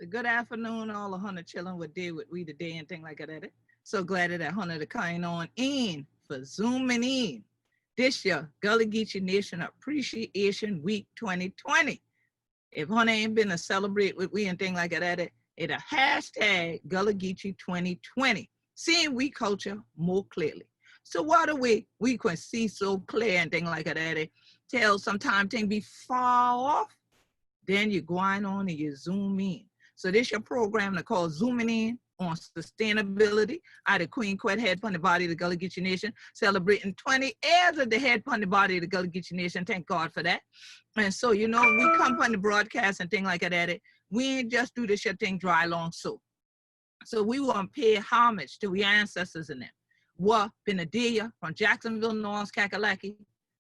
Good afternoon, all the 100 children with day with we today and thing like that. So glad that 100 are coming on in for zooming in. This year, GullahGeechee Nation Appreciation Week 2020. If 100 ain't been to celebrate with we and thing like that, it a hashtag GullahGeechee 2020. Seeing we culture more clearly. So what a way we can see so clear and thing like that. Tell sometimes things be far off, then you're going on and you zoom in. So this your program to call Zooming In on Sustainability. I, the Queen Quet, head from the body of the GullahGeechee Nation, celebrating 20 years of the head from the body of the GullahGeechee Nation. Thank God for that. And so, you know, we come from the broadcast and thing like that. We ain't just do this shit thing dry long so. So we want to pay homage to we ancestors in them. What been a deer from Jacksonville, North Kakalaki,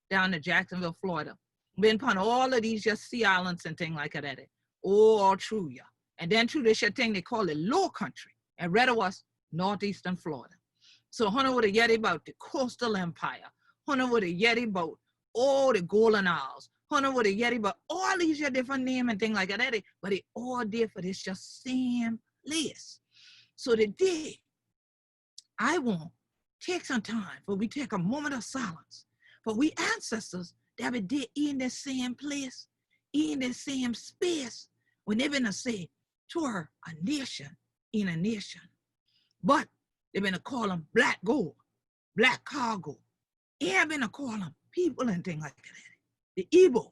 down to Jacksonville, Florida. Been upon all of these just sea islands and thing like that. All true, yeah. And then through this thing, they call it low country. And red was northeastern Florida. So Hunter would have yet about the coastal empire. Hunter would have yet about all the golden isles. Hunter would have yet about all these different names and things like that. But it all did for this just same list. So today, I want take some time for we take a moment of silence for we ancestors that we did in the same place, in the same space, when they've been to say, to her, a nation in a nation. But they've been to call them black gold, black cargo. And been to call them people and things like that. The Igbo,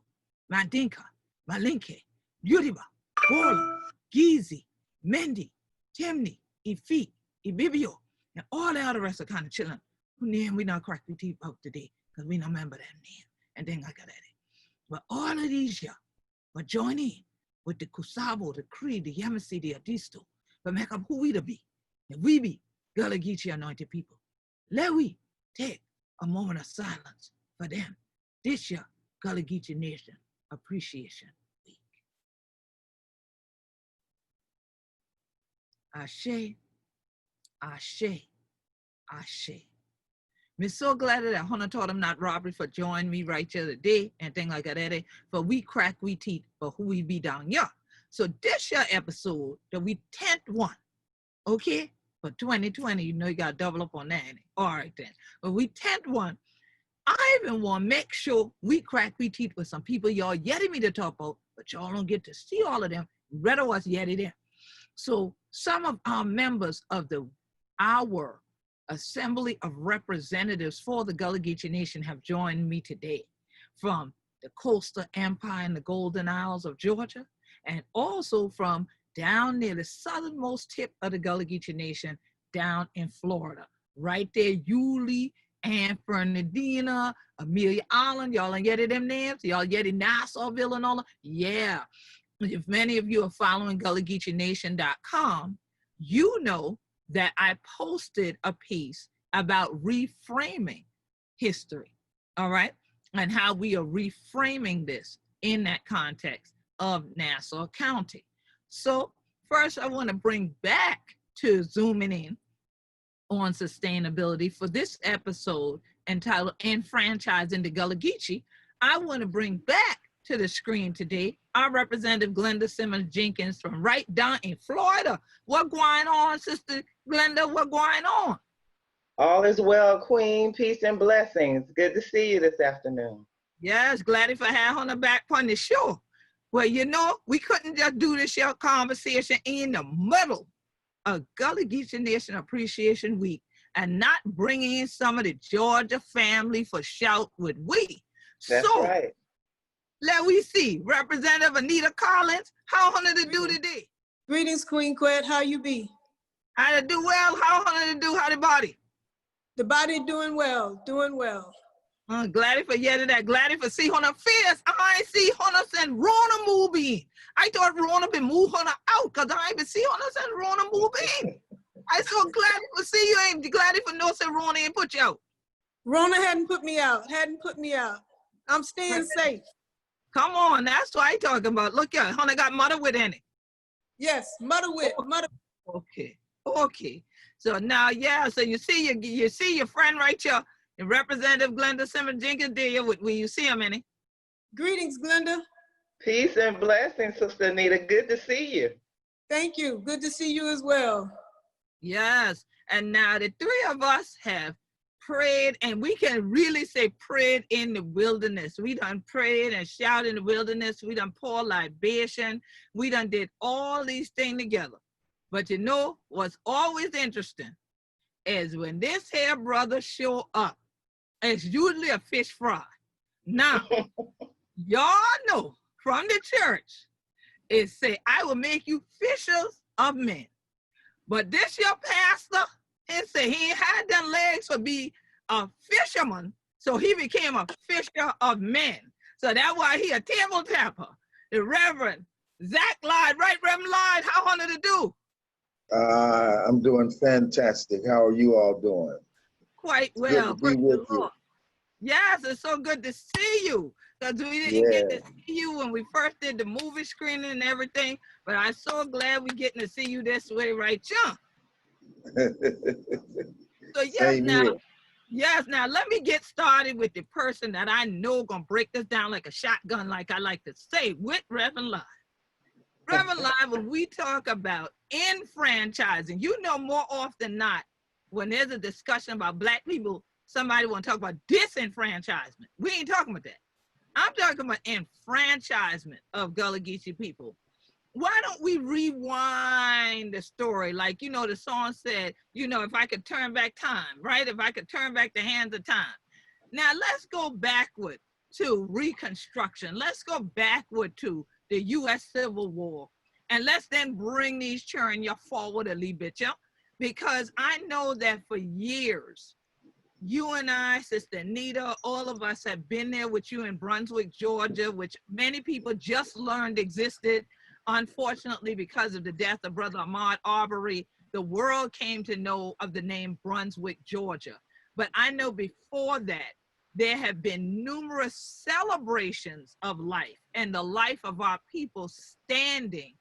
Mandinka, Malinke, Yoruba, Gullah, Geechee, Mendi, Temni, Ifi, Ibibio, and all the other rest of kind of children who name we not crack we teeth out today because we don't remember that name and things like that. But all of these here, but join in with the Kusabo, the Cree, the Yamasi, the Adisto, but make up who we to be. And we be GullahGeechee anointed people. Let we take a moment of silence for them this year, GullahGeechee Nation Appreciation Week. Ashe, Ashe, Ashe. I'm so glad that Hunter taught him not robbery for joining me right here today and things like that. For we crack we teeth for who we be down here. So this year episode that we 10th one, okay? For 2020, you know you got to double up on that. All right then. But we 10th one, I even want to make sure we crack we teeth with some people y'all yetting me to talk about, but y'all don't get to see all of them. Rather was yetting them. So some of our members of our Assembly of Representatives for the GullahGeechee Nation have joined me today from the Coastal Empire and the Golden Isles of Georgia, and also from down near the southernmost tip of the GullahGeechee Nation down in Florida. Right there, Yulee and Fernandina, Amelia Island, y'all ain't getting them names? Y'all getting Nassauville and all that? Yeah. If many of you are following GullahGeecheeNation.com, you know that I posted a piece about reframing history, all right? And how we are reframing this in that context of Nassau County. So first I wanna bring back to zooming in on sustainability for this episode entitled Enfranchising the GullahGeechee. I wanna bring back to the screen today our Representative Glenda Simmons-Jenkins from right down in Florida. What going on, Sister Glenda? What going on? All is well, Queen. Peace and blessings. Good to see you this afternoon. Yes, glad if I had on the back on the show. Well, you know, we couldn't just do this show conversation in the middle of GullahGeechee Nation Appreciation Week and not bring in some of the Georgia family for shout with we. That's so, right. Let we see, Representative Anita Collins, how honor to do today? Greetings, Queen Quet. How you be? How to do well, how honor to do, how the body? The body doing well, doing well. Glad for yet of that, glad for see honor fierce. I see honor send Rona move in. I thought Rona been move honor out because I ain't been see honor send Rona move in. I so glad for see you, ain't glad for no send Rona ain't put you out. Rona hadn't put me out, I'm staying safe. Come on, that's what I talking about. Look at honey got mother with in it. Yes, mother with, mother. Okay, okay. So now, yeah, so you see your friend right here, Representative Glenda Simmons-Jenkins there. Will you see him any? Greetings, Glenda. Peace and blessings, Sister Anita. Good to see you. Thank you. Good to see you as well. Yes. And now the three of us have prayed, and we can really say prayed in the wilderness. We done prayed and shouted in the wilderness. We done poured libation. We done did all these things together. But you know what's always interesting is when this here brother show up, it's usually a fish fry. Now, y'all know from the church, it say, I will make you fishers of men. But this your pastor, it say he ain't had them legs to be a fisherman, so he became a fisher of men. So that's why he a table tapper. The Reverend Zach Lyde, right, Reverend Lyde, how honor to do? I'm doing fantastic. How are you all doing? Quite It's well, good to praise be the with you. Lord. Yes, it's so good to see you. Because we didn't get to see you when we first did the movie screening and everything, but I'm so glad we're getting to see you this way, right, John? So now let me get started with the person that I know gonna break this down like a shotgun, like I like to say, with Reverend Lyde. Reverend Lyde, when we talk about enfranchising, you know, more often than not, when there's a discussion about Black people, somebody want to talk about disenfranchisement. We ain't talking about that. I'm talking about enfranchisement of Gullah Geechee people. Why don't we rewind the story? Like, you know, the song said, you know, if I could turn back time, right? If I could turn back the hands of time. Now, let's go backward to Reconstruction. Let's go backward to the U.S. Civil War. And let's then bring these churn you forward a little bit, yeah? Because I know that for years, you and I, Sister Anita, all of us have been there with you in Brunswick, Georgia, which many people just learned existed. Unfortunately, because of the death of Brother Ahmaud Arbery, the world came to know of the name Brunswick, Georgia. But I know before that, there have been numerous celebrations of life and the life of our people standing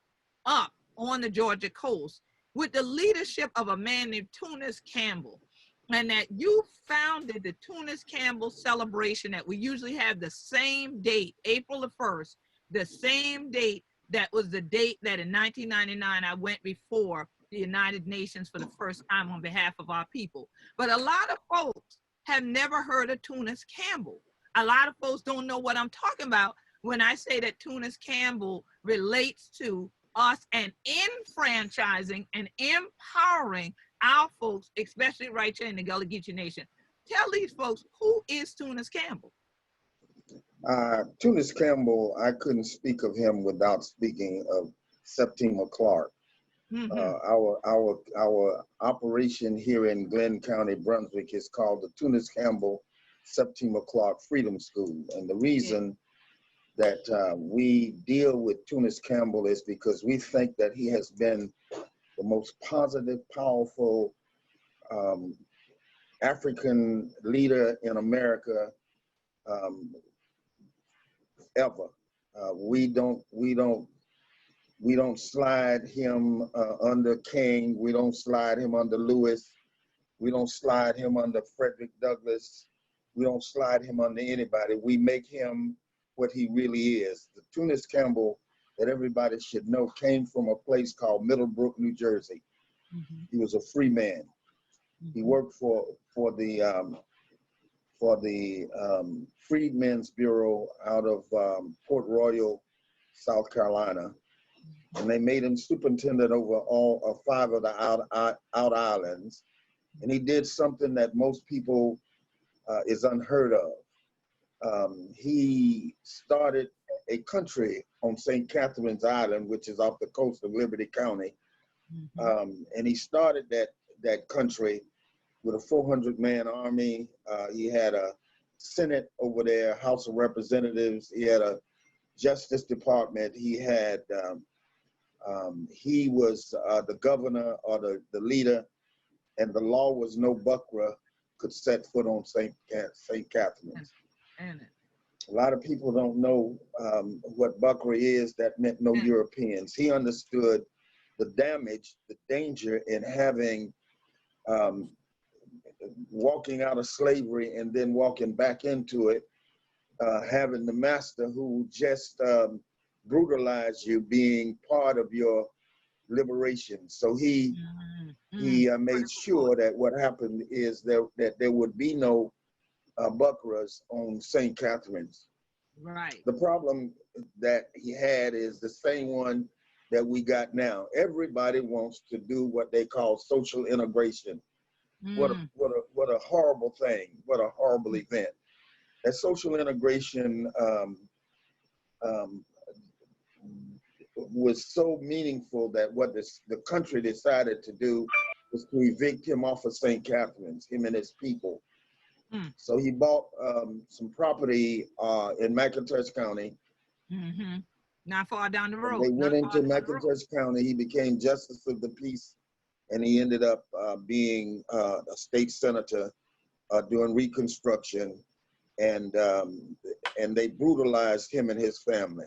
up on the Georgia coast with the leadership of a man named Tunis Campbell. And that you founded the Tunis Campbell celebration that we usually have the same date, April the 1st, the same date that was the date that in 1999 I went before the United Nations for the first time on behalf of our people. But a lot of folks have never heard of Tunis Campbell. A lot of folks don't know what I'm talking about when I say that Tunis Campbell relates to us and enfranchising and empowering our folks, especially right here in the Gullah Geechee Nation. Tell these folks, who is Tunis Campbell? Tunis Campbell, I couldn't speak of him without speaking of Septima Clark. Our operation here in Glenn County, Brunswick, is called the Tunis Campbell Septima Clark Freedom School. And the reason that we deal with Tunis Campbell is because we think that he has been the most positive, powerful African leader in America ever. We don't slide him under King. We don't slide him under Lewis. We don't slide him under Frederick Douglass. We don't slide him under anybody. We make him what he really is. The Tunis Campbell that everybody should know came from a place called Middlebrook, New Jersey. He was a free man. He worked for the Freedmen's Bureau out of Port Royal, South Carolina, and they made him superintendent over all 5 of the out islands. And he did something that most people is unheard of. He started a country on St. Catherine's Island, which is off the coast of Liberty County. And he started that country with a 400-man army. He had a Senate over there, House of Representatives. He had a Justice Department. He had, he was the governor or the leader, and the law was no buckra could set foot on St. Catherine's. A lot of people don't know what buckra is. That meant no Europeans. He understood the damage, the danger in having walking out of slavery and then walking back into it, having the master who just brutalized you being part of your liberation. So he made sure that what happened is that there would be no buckras on St. Catherine's. Right. The problem that he had is the same one that we got now. Everybody wants to do what they call social integration. What a horrible thing. What a horrible event. That social integration was so meaningful that what the country decided to do was to evict him off of St. Catherine's, him and his people. So he bought some property in McIntosh County. Not far down the road. They went into McIntosh County. He became Justice of the Peace, and he ended up being a state senator doing Reconstruction, and they brutalized him and his family.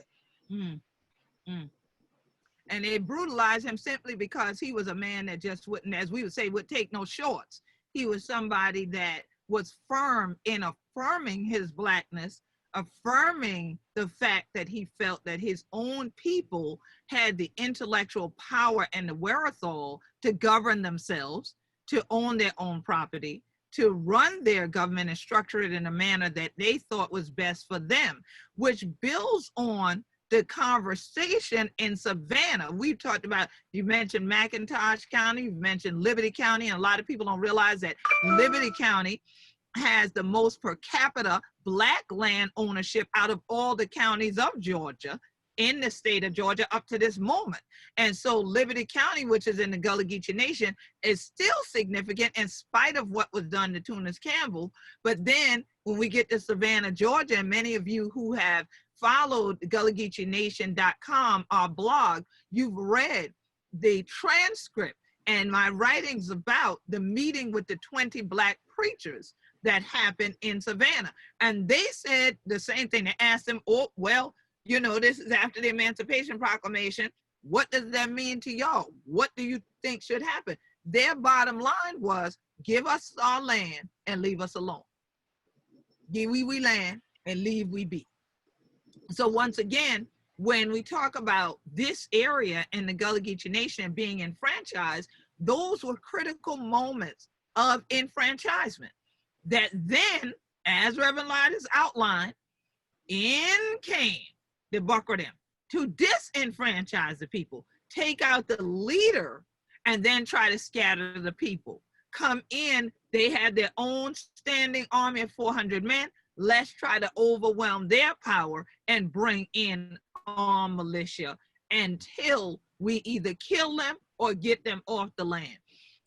And they brutalized him simply because he was a man that just wouldn't, as we would say, would take no shorts. He was somebody that was firm in affirming his Blackness, affirming the fact that he felt that his own people had the intellectual power and the wherewithal to govern themselves, to own their own property, to run their government and structure it in a manner that they thought was best for them, which builds on the conversation in Savannah. We've talked about, you mentioned McIntosh County, you've mentioned Liberty County, and a lot of people don't realize that Liberty County has the most per capita Black land ownership out of all the counties of Georgia, in the state of Georgia up to this moment. And so Liberty County, which is in the GullahGeechee Nation, is still significant in spite of what was done to Tunis Campbell. But then when we get to Savannah, Georgia, and many of you who have followed GullahGeecheeNation.com, our blog, you've read the transcript and my writings about the meeting with the 20 Black preachers that happened in Savannah. And they said the same thing. They asked them, oh, well, you know, this is after the Emancipation Proclamation. What does that mean to y'all? What do you think should happen? Their bottom line was, give us our land and leave us alone. Give we land and leave we be. So once again, when we talk about this area in the GullahGeechee Nation being enfranchised, those were critical moments of enfranchisement that then, as Reverend Lydas outlined, in came the bucker them to disenfranchise the people, take out the leader, and then try to scatter the people. Come in, they had their own standing army of 400 men. Let's try to overwhelm their power and bring in armed militia until we either kill them or get them off the land.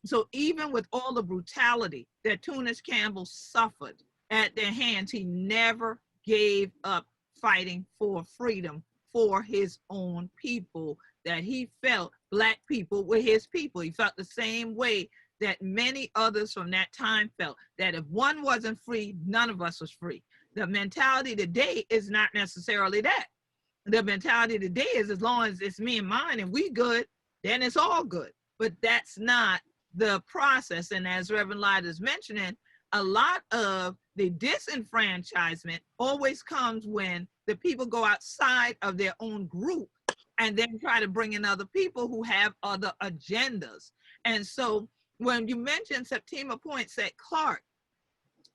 So even with all the brutality that Tunis Campbell suffered at their hands, he never gave up fighting for freedom for his own people, that he felt Black people were his people. He felt the same way that many others from that time felt, that if one wasn't free, none of us was free. The mentality today is not necessarily that. The mentality today is, as long as it's me and mine and we good, then it's all good. But that's not the process. And as Reverend Lyda is mentioning, a lot of the disenfranchisement always comes when the people go outside of their own group and then try to bring in other people who have other agendas. And so when you mention Septima Poinsett Clark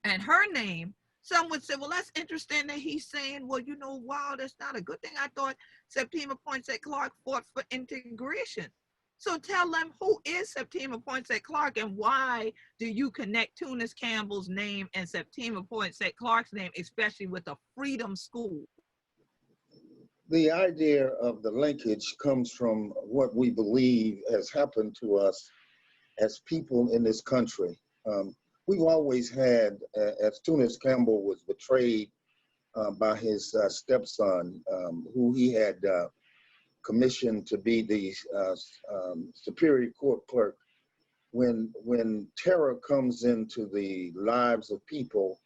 and her name, some would say, well, that's interesting that he's saying, well, you know, wow, that's not a good thing. I thought Septima Poinsett Clark fought for integration. So tell them, who is Septima Poinsett Clark, and why do you connect Tunis Campbell's name and Septima Poinsett Clark's name, especially with the Freedom School? The idea of the linkage comes from what we believe has happened to us as people in this country. We've always had, as Tunis Campbell was betrayed by his stepson, who he had commissioned to be the Superior Court clerk. When terror comes into the lives of people,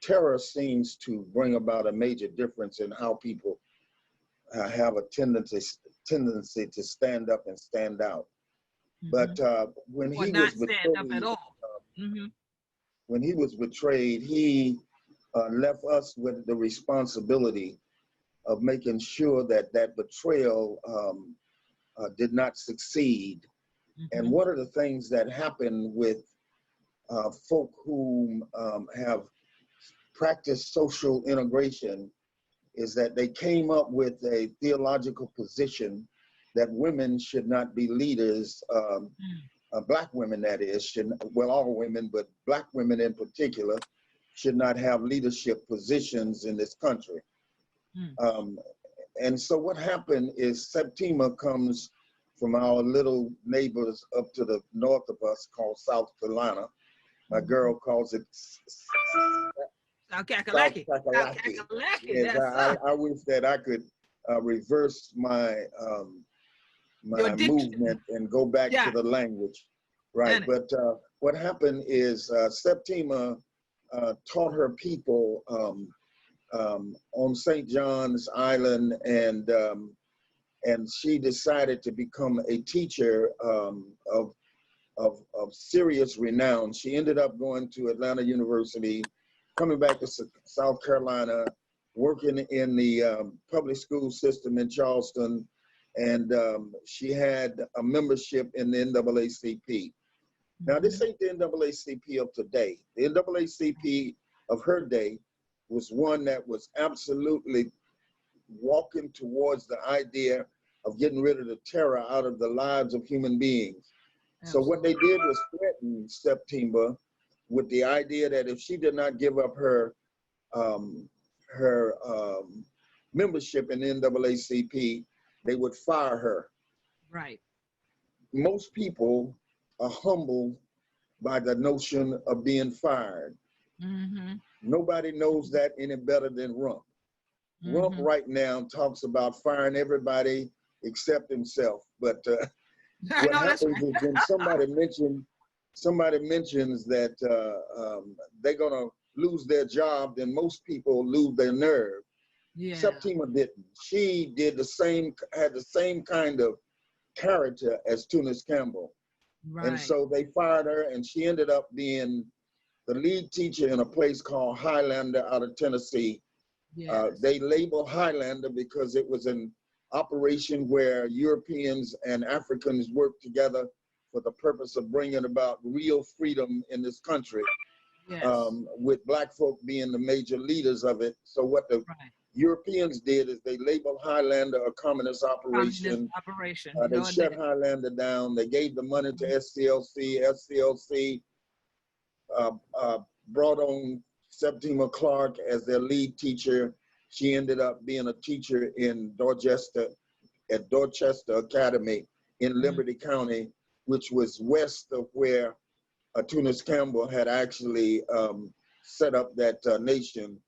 terror seems to bring about a major difference in how people have a tendency to stand up and stand out. But when he was betrayed, when he was betrayed, he left us with the responsibility of making sure that that betrayal did not succeed. And one of the things that happened with folk who have practiced social integration is that they came up with a theological position that women should not be leaders. Black women, that is, should, well, all women, but Black women in particular, should not have leadership positions in this country. And so what happened is Septima comes from our little neighbors up to the north of us called South Carolina. My girl calls it South Kakalaki. Yes, I wish that I could reverse my my movement and go back to the language, right? But what happened is Septima taught her people on St. John's Island, and she decided to become a teacher of serious renown. She ended up going to Atlanta University, coming back to South Carolina, working in the public school system in Charleston, and she had a membership in the NAACP. Now, this ain't the NAACP of today. The NAACP of her day was one that was absolutely walking towards the idea of getting rid of the terror out of the lives of human beings. So what they did was threaten Septima with the idea that if she did not give up her membership in the NAACP, they would fire her. Right. Most people are humbled by the notion of being fired. Nobody knows that any better than Rump. Rump right now talks about firing everybody except himself. But what happens is when somebody mentions that they're gonna lose their job, then most people lose their nerve. Septima didn't. She did had the same kind of character as Tunis Campbell. And so they fired her, and she ended up being the lead teacher in a place called Highlander out of Tennessee. They labeled Highlander because it was an operation where Europeans and Africans worked together for the purpose of bringing about real freedom in this country, with Black folk being the major leaders of it. So what the Europeans did is they labeled Highlander a communist operation. They shut Highlander down. They gave the money to SCLC. SCLC brought on Septima Clark as their lead teacher. She ended up being a teacher in Dorchester, at Dorchester Academy in Liberty County, which was west of where Tunis Campbell had actually set up that nation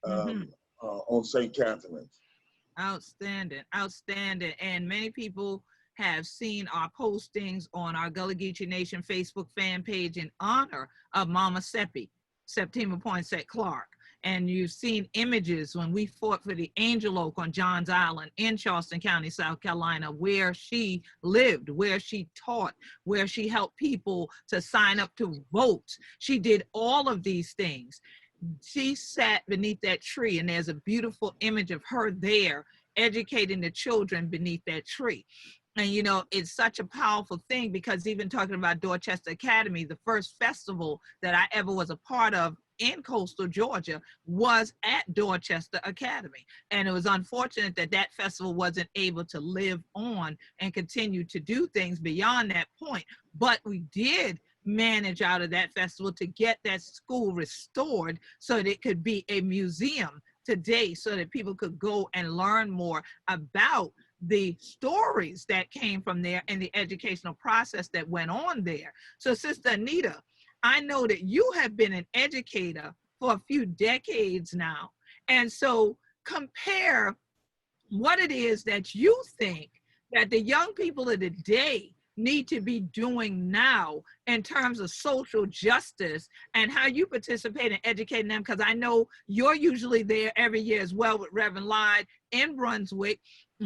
on St. Catherine's. Outstanding, outstanding. And many people have seen our postings on our GullahGeechee Nation Facebook fan page in honor of Mama Seppi, Septima Poinsett Clark. And you've seen images when we fought for the Angel Oak on Johns Island in Charleston County, South Carolina, where she lived, where she taught, where she helped people to sign up to vote. She did all of these things. She sat beneath that tree, and there's a beautiful image of her there educating the children beneath that tree. And, you know, it's such a powerful thing, because even talking about Dorchester Academy, the first festival that I ever was a part of in coastal Georgia was at Dorchester Academy. And it was unfortunate that that festival wasn't able to live on and continue to do things beyond that point. But we did manage out of that festival to get that school restored so that it could be a museum today, so that people could go and learn more about the stories that came from there and the educational process that went on there. So Sister Anita, I know that you have been an educator for a few decades now. And so compare what it is that you think that the young people of the day need to be doing now in terms of social justice, and how you participate in educating them, because I know you're usually there every year as well with Reverend Lyde in Brunswick,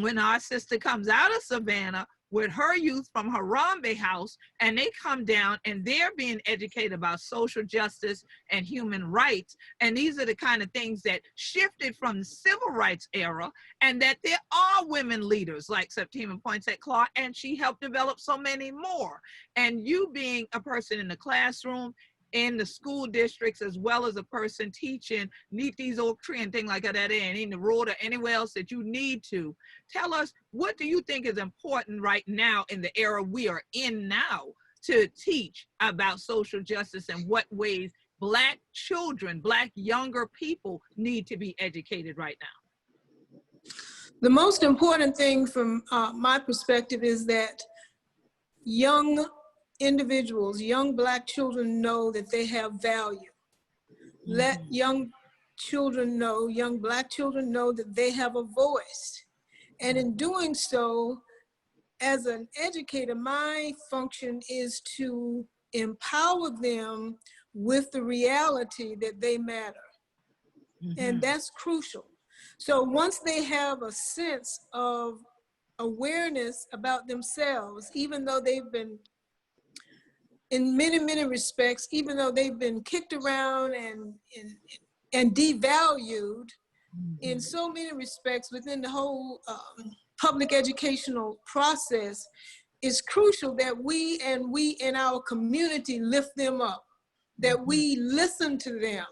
when our sister comes out of Savannah with her youth from Harambe House, and they come down and they're being educated about social justice and human rights. And these are the kind of things that shifted from the civil rights era, and that there are women leaders like Septima Poinsett Clark, and she helped develop so many more. And you being a person in the classroom, in the school districts, as well as a person teaching Neath these oak tree and things like that, and in the road or anywhere else that you need to, tell us, what do you think is important right now in the era we are in now to teach about social justice, and what ways Black children, Black younger people need to be educated right now? The most important thing from my perspective is that young individuals, young Black children, know that they have value. Let young children know, young Black children know that they have a voice. And in doing so, as an educator, my function is to empower them with the reality that they matter. And that's crucial. So once they have a sense of awareness about themselves, even though they've been, in many, many respects, even though they've been kicked around and devalued in so many respects within the whole public educational process, it's crucial that we in our community lift them up, that we listen to them,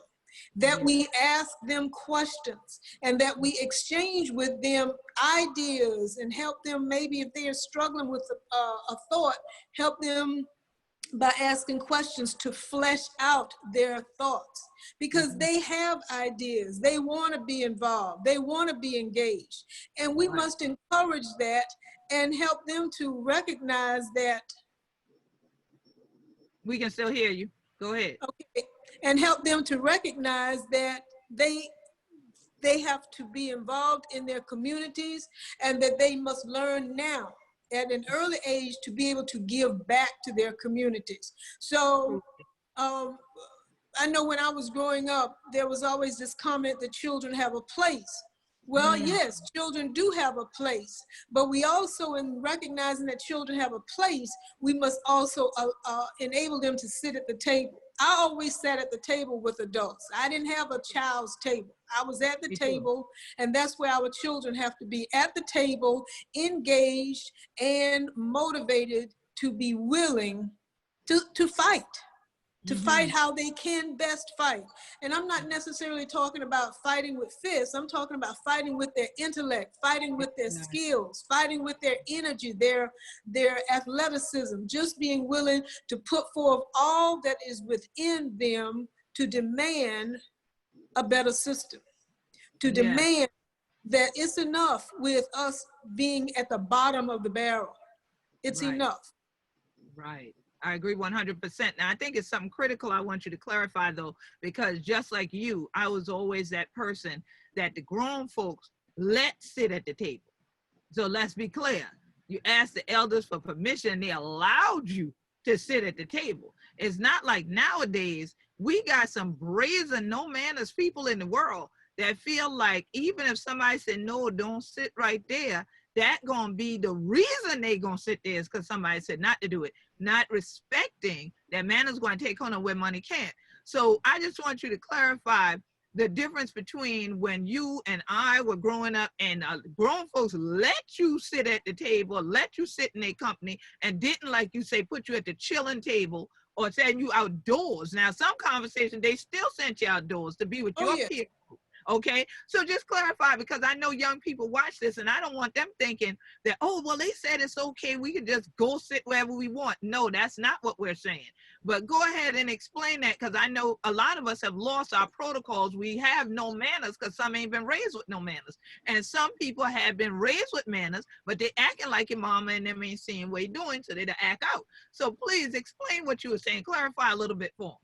that we ask them questions, and that we exchange with them ideas and help them, maybe if they are struggling with a thought, help them by asking questions to flesh out their thoughts, because they have ideas, they want to be involved, they want to be engaged, and we must encourage that and help them to recognize that. We can still hear you. Go ahead. Okay, and help them to recognize that they have to be involved in their communities, and that they must learn now at an early age to be able to give back to their communities. So I know when I was growing up, there was always this comment that children have a place. Well, yes, children do have a place, but we also, in recognizing that children have a place, we must also enable them to sit at the table. I always sat at the table with adults. I didn't have a child's table. I was at the table, and that's where our children have to be, at the table, engaged and motivated to be willing to fight. To fight how they can best fight. And I'm not necessarily talking about fighting with fists. I'm talking about fighting with their intellect, fighting with their skills, fighting with their energy, their athleticism, just being willing to put forth all that is within them to demand a better system, to demand that it's enough with us being at the bottom of the barrel. It's enough. Right. I agree 100%. Now, I think it's something critical I want you to clarify, though, because just like you, I was always that person that the grown folks let sit at the table. So let's be clear. You asked the elders for permission, they allowed you to sit at the table. It's not like nowadays, we got some brazen, no manners people in the world that feel like even if somebody said, no, don't sit right there, that gonna be the reason they gonna sit there is because somebody said not to do it, not respecting that man is going to take on where money can't. So I just want you to clarify the difference between when you and I were growing up and grown folks let you sit at the table, let you sit in their company, and didn't, like you say, put you at the chilling table or send you outdoors. Now, some conversations, they still sent you outdoors to be with your peers. Okay, so just clarify, because I know young people watch this and I don't want them thinking that, oh, well, they said it's okay, we can just go sit wherever we want. No, that's not what we're saying. But go ahead and explain that, because I know a lot of us have lost our protocols. We have no manners because some ain't been raised with no manners. And some people have been raised with manners, but they acting like your mama and them ain't seeing what you're doing, so they to act out. So please explain what you were saying. Clarify a little bit for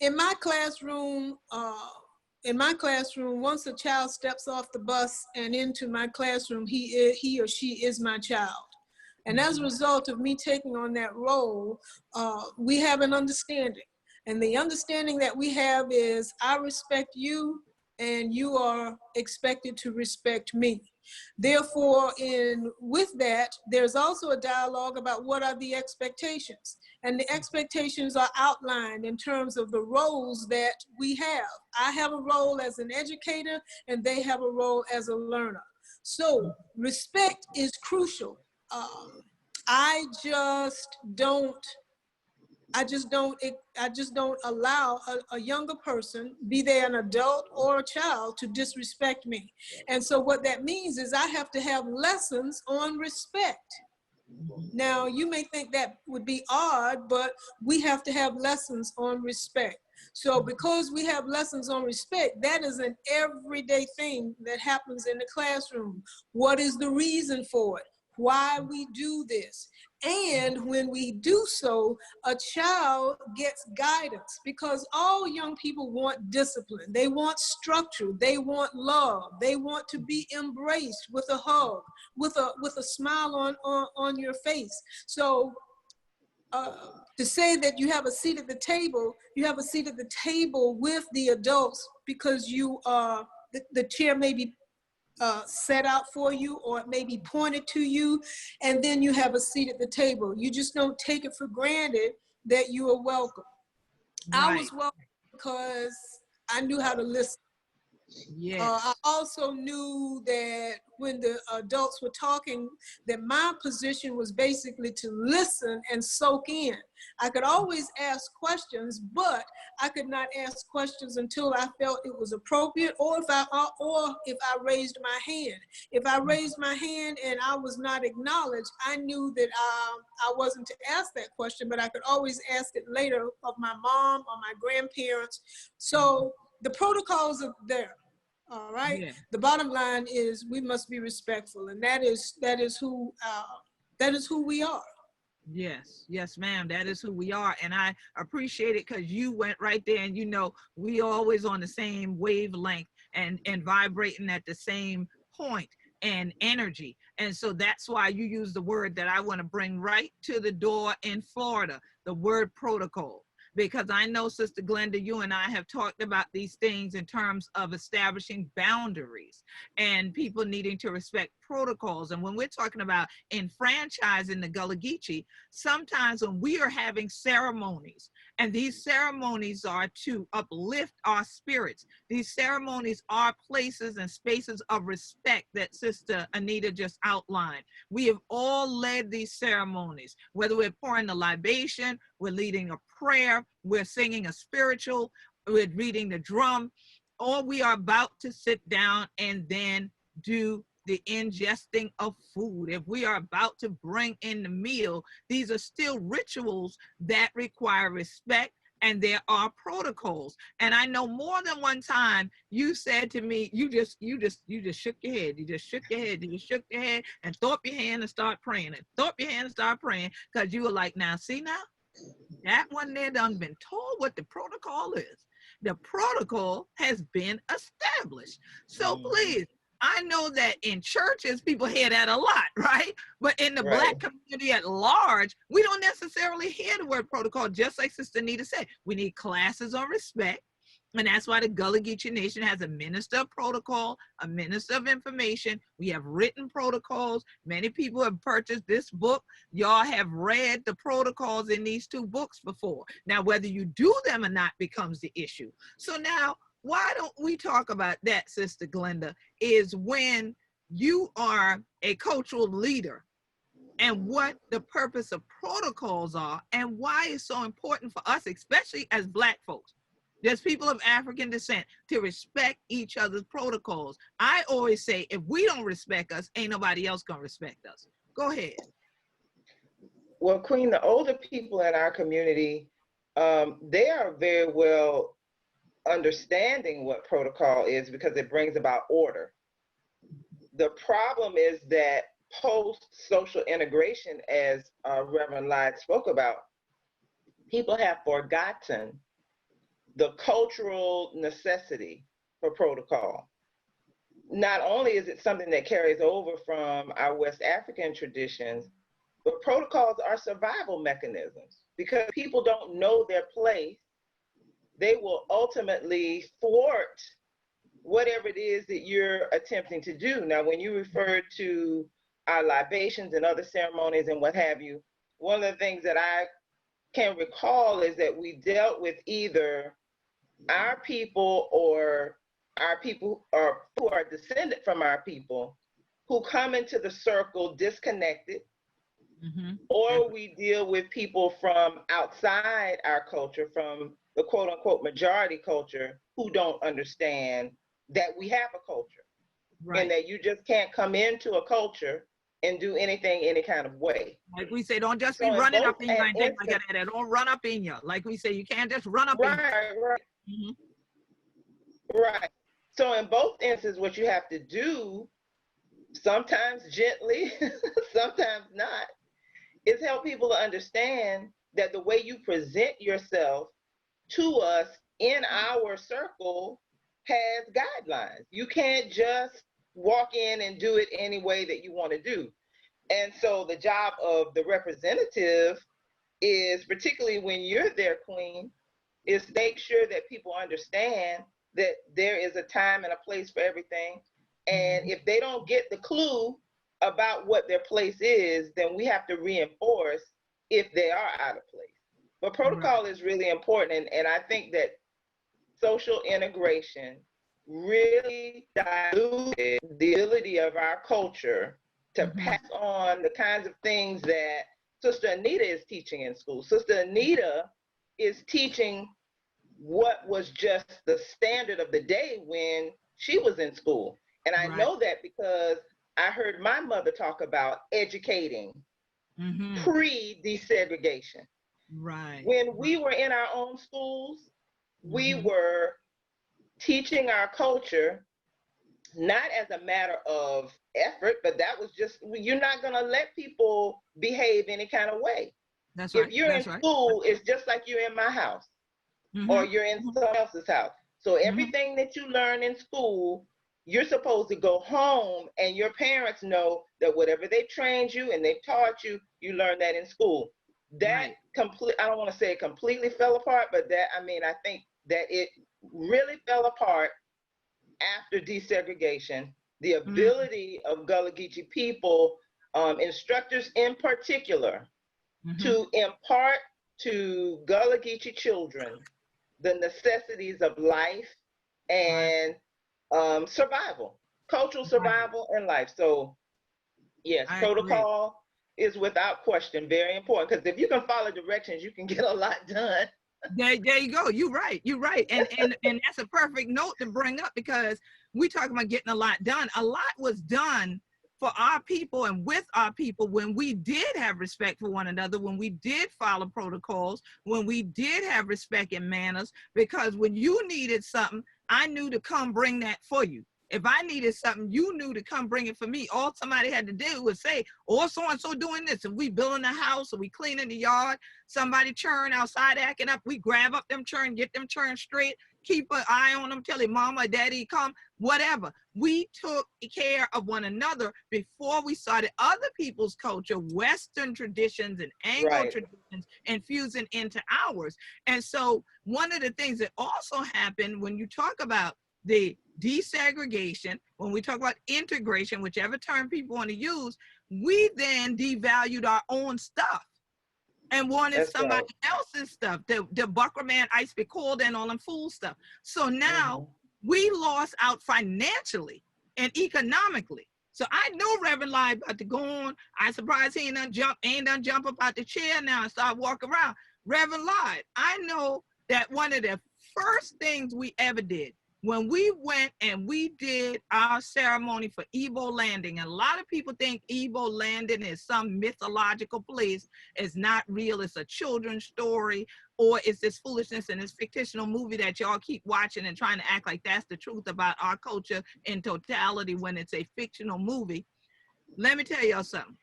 them. In my classroom, once a child steps off the bus and into my classroom, he or she is my child. And as a result of me taking on that role, we have an understanding. And the understanding that we have is I respect you and you are expected to respect me. Therefore, with that, there's also a dialogue about what are the expectations. And the expectations are outlined in terms of the roles that we have. I have a role as an educator, and they have a role as a learner. So respect is crucial. I just don't allow a younger person, be they an adult or a child, to disrespect me. And so what that means is I have to have lessons on respect. Now, you may think that would be odd, but we have to have lessons on respect. So because we have lessons on respect, that is an everyday thing that happens in the classroom. What is the reason for it? Why we do this? And when we do so, a child gets guidance, because all young people want discipline. They want structure. They want love. They want to be embraced with a hug, with a smile on your face. So to say that you have a seat at the table, you have a seat at the table with the adults because you are, the chair may be set out for you, or it may be pointed to you, and then you have a seat at the table. You just don't take it for granted that you are welcome. Right. I was welcome because I knew how to listen. Yes. I also knew that when the adults were talking, that my position was basically to listen and soak in. I could always ask questions, but I could not ask questions until I felt it was appropriate, or if I raised my hand. If I raised my hand and I was not acknowledged, I knew that I wasn't to ask that question, but I could always ask it later of my mom or my grandparents. So the protocols are there. All right. Yeah. The bottom line is we must be respectful, and that is who we are. Yes, yes, ma'am. That is who we are, and I appreciate it because you went right there, and we always on the same wavelength and vibrating at the same point and energy, and so that's why you use the word that I want to bring right to the door in Florida, the word protocol. Because I know, Sister Glenda, you and I have talked about these things in terms of establishing boundaries and people needing to respect protocols. And when we're talking about enfranchising the GullahGeechee, sometimes when we are having ceremonies, and these ceremonies are to uplift our spirits, these ceremonies are places and spaces of respect that Sister Anita just outlined. We have all led these ceremonies, whether we're pouring the libation, we're leading a prayer, we're singing a spiritual, we're reading the drum, or we are about to sit down and then do the ingesting of food. If we are about to bring in the meal, these are still rituals that require respect, and there are protocols. And I know more than one time you said to me, you just shook your head. You just shook your head. You just shook your head and throw up your hand and start praying. And throw up your hand and start praying, because you were like, now see now, that one there done been told what the protocol is. The protocol has been established. So please, I know that in churches, people hear that a lot, right? But in the Black community at large, we don't necessarily hear the word protocol, just like Sister Anita said. We need classes on respect. And that's why the GullahGeechee Nation has a minister of protocol, a minister of information. We have written protocols. Many people have purchased this book. Y'all have read the protocols in these two books before. Now, whether you do them or not becomes the issue. So now, why don't we talk about that, Sister Glenda, is when you are a cultural leader and what the purpose of protocols are and why it's so important for us, especially as Black folks. There's people of African descent to respect each other's protocols. I always say, if we don't respect us, ain't nobody else gonna respect us. Go ahead. Well, Queen, the older people in our community, they are very well understanding what protocol is because it brings about order. The problem is that post-social integration, as Reverend Lyde spoke about, people have forgotten the cultural necessity for protocol. Not only is it something that carries over from our West African traditions, but protocols are survival mechanisms. Because people don't know their place, they will ultimately thwart whatever it is that you're attempting to do. Now, when you refer to our libations and other ceremonies and what have you, one of the things that I can recall is that we dealt with either our people or our people or who are descended from our people who come into the circle disconnected, or we deal with people from outside our culture, from the quote unquote majority culture, who don't understand that we have a culture, and that you just can't come into a culture and do anything any kind of way. Like we say, don't just be running up in you and things like that. Don't run up in you. Like we say, you can't just run up in you. Right. So in both instances, what you have to do, sometimes gently, sometimes not, is help people to understand that the way you present yourself to us in our circle has guidelines. You can't just walk in and do it any way that you want to do. And so the job of the representative is, particularly when you're their queen, is make sure that people understand that there is a time and a place for everything. And if they don't get the clue about what their place is, then we have to reinforce if they are out of place. But protocol is really important. And I think that social integration really diluted the ability of our culture to pass on the kinds of things that Sister Anita is teaching in school. Sister Anita is teaching what was just the standard of the day when she was in school. And I know that because I heard my mother talk about educating pre-desegregation. When we were in our own schools, we were teaching our culture, not as a matter of effort, but that was just, you're not going to let people behave any kind of way. If you're in school, it's just like you're in my house or you're in someone else's house. So everything that you learn in school, you're supposed to go home and your parents know that whatever they trained you and they taught you, you learned that in school. That I don't want to say it completely fell apart, but that, I mean, I think that it really fell apart after desegregation. The ability of GullahGeechee people, instructors in particular, to impart to GullahGeechee children the necessities of life and survival, cultural survival and life. So yes, protocol is without question very important, because if you can follow directions, you can get a lot done. There you go. You're right. You're right. And that's a perfect note to bring up, because we talk about getting a lot done. A lot was done for our people and with our people when we did have respect for one another, when we did follow protocols, when we did have respect and manners, because when you needed something, I knew to come bring that for you. If I needed something, you knew to come bring it for me. All somebody had to do was say, oh, so-and-so doing this. If we building the house or we cleaning the yard, somebody churn outside acting up, we grab up them churn, get them churn straight, keep an eye on them, tell him mama, daddy, come, whatever. We took care of one another before we started other people's culture, Western traditions and Anglo traditions, infusing into ours. And so one of the things that also happened when you talk about the desegregation, when we talk about integration, whichever term people want to use, we then devalued our own stuff and wanted somebody else's stuff. The Buckra man ice be called and all them fool stuff. So now we lost out financially and economically. So I know Reverend Lyde about to go on. I'm surprised he ain't done jump up out the chair now and start walking around. Reverend Lyde, I know that one of the first things we ever did when we went and we did our ceremony for Igbo landing, and a lot of people think Igbo landing is some mythological place. It's not real. It's a children's story, or it's this foolishness and this fictional movie that y'all keep watching and trying to act like that's the truth about our culture in totality when it's a fictional movie. Let me tell y'all something.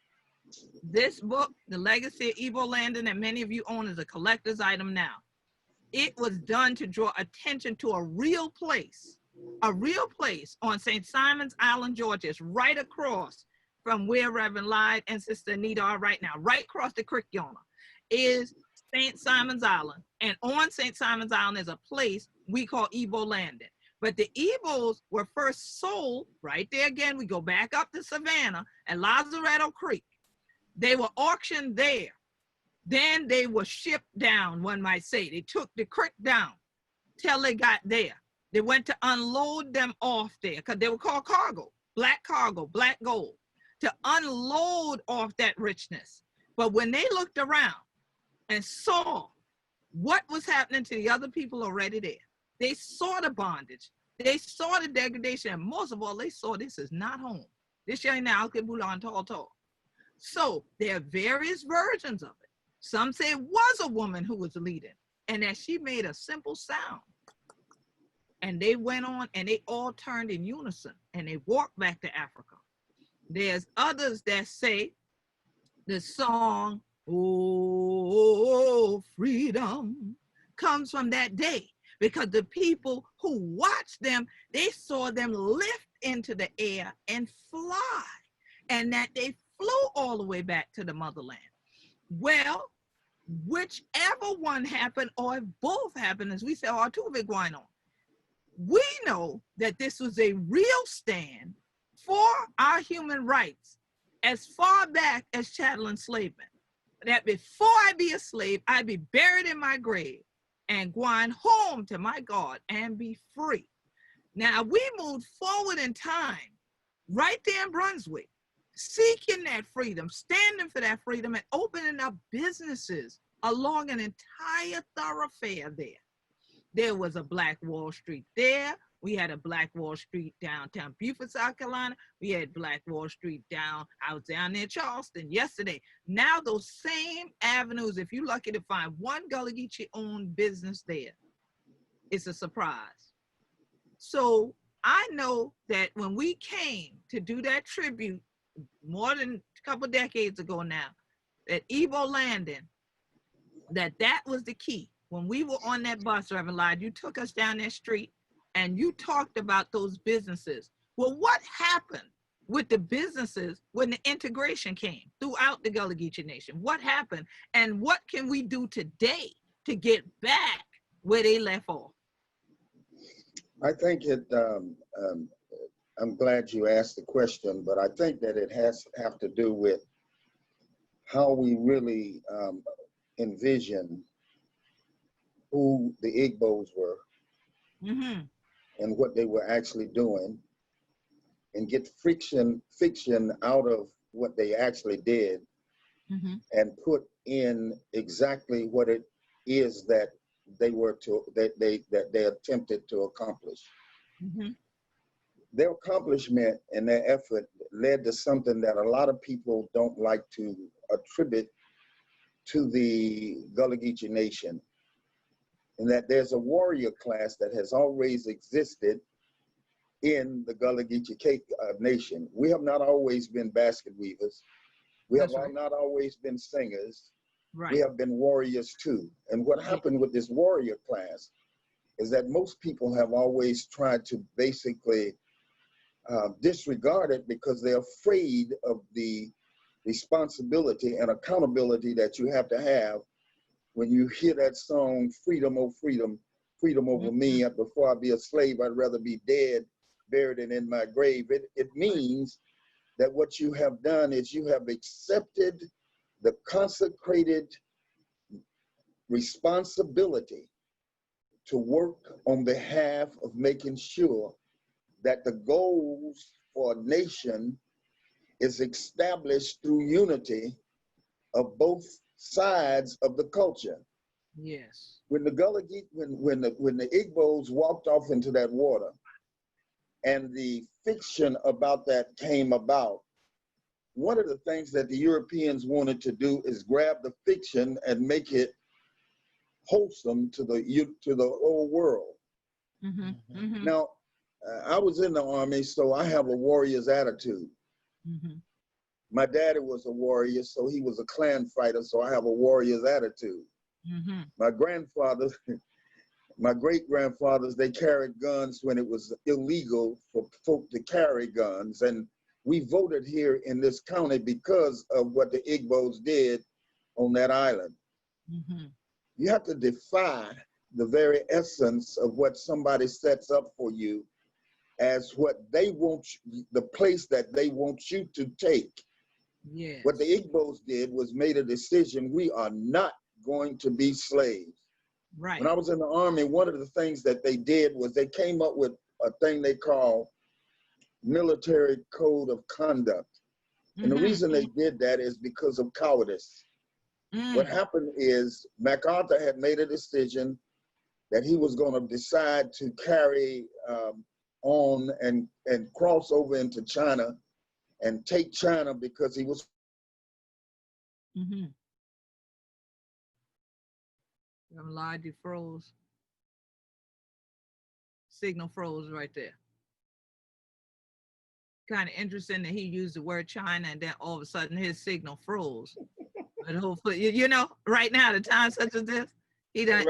This book, The Legacy of Igbo Landing, that many of you own, is a collector's item now. It was done to draw attention to a real place on St. Simon's Island, Georgia. It's right across from where Reverend Lyde and Sister Anita are right now. Right across the creek yonder is St. Simon's Island. And on St. Simon's Island is a place we call Igbo Landing. But the Igbos were first sold right there again. We go back up to Savannah and Lazaretto Creek. They were auctioned there. Then they were shipped down, one might say. They took the creek down till they got there. They went to unload them off there because they were called cargo, black gold, to unload off that richness. But when they looked around and saw what was happening to the other people already there, they saw the bondage, they saw the degradation, and most of all, they saw this is not home. This ain't now tall. So there are various versions of it. Some say it was a woman who was leading and that she made a simple sound. And they went on and they all turned in unison and they walked back to Africa. There's others that say the song, "Oh, freedom," comes from that day because the people who watched them, they saw them lift into the air and fly, and that they flew all the way back to the motherland. Well, whichever one happened, or if both happened, as we say, or two of it going on, we know that this was a real stand for our human rights as far back as chattel enslavement. That before I be a slave, I be buried in my grave and going home to my God and be free. Now we moved forward in time, right there in Brunswick, seeking that freedom, standing for that freedom, and opening up businesses along an entire thoroughfare there. There was a Black Wall Street there. We had a Black Wall Street downtown Beaufort, South Carolina. We had Black Wall Street I was down there in Charleston yesterday. Now those same avenues, if you're lucky to find one GullahGeechee owned business there, it's a surprise. So I know that when we came to do that tribute more than a couple decades ago now, at Evo Landing, that was the key. When we were on that bus, Reverend Lyd, you took us down that street and you talked about those businesses. Well, what happened with the businesses when the integration came throughout the GullahGeechee Nation? What happened, and what can we do today to get back where they left off? I think I'm glad you asked the question, but I think that it have to do with how we really envision who the Igbos were, and what they were actually doing, and get fiction out of what they actually did, and put in exactly what it is that they attempted to accomplish. Their accomplishment and their effort led to something that a lot of people don't like to attribute to the GullahGeechee Nation, and that there's a warrior class that has always existed in the GullahGeechee Nation. We have not always been basket weavers. We have not always been singers. We have been warriors too. And what happened with this warrior class is that most people have always tried to basically disregard it because they're afraid of the responsibility and accountability that you have to have when you hear that song, "Freedom, oh freedom, freedom over me. Before I be a slave, I'd rather be dead, buried and in my grave." It means that what you have done is you have accepted the consecrated responsibility to work on behalf of making sure that the goals for a nation is established through unity of both sides of the culture. Yes. When the when the Igbos walked off into that water, and the fiction about that came about, one of the things that the Europeans wanted to do is grab the fiction and make it wholesome to the whole world. Now, I was in the Army, so I have a warrior's attitude. My daddy was a warrior, so he was a clan fighter, so I have a warrior's attitude. My grandfathers, my great-grandfathers, they carried guns when it was illegal for folk to carry guns. And we voted here in this county because of what the Igbos did on that island. You have to defy the very essence of what somebody sets up for you as what they want, the place that they want you to take. Yes. What the Igbos did was made a decision: we are not going to be slaves. Right. When I was in the Army, one of the things that they did was they came up with a thing they call military code of conduct. And the reason they did that is because of cowardice. What happened is MacArthur had made a decision that he was going to decide to carry on and cross over into China and take China because he was. Lied, you froze. Signal froze right there. Kind of interesting that he used the word China and then all of a sudden his signal froze. But hopefully, you know, right now, at a time such as this, he done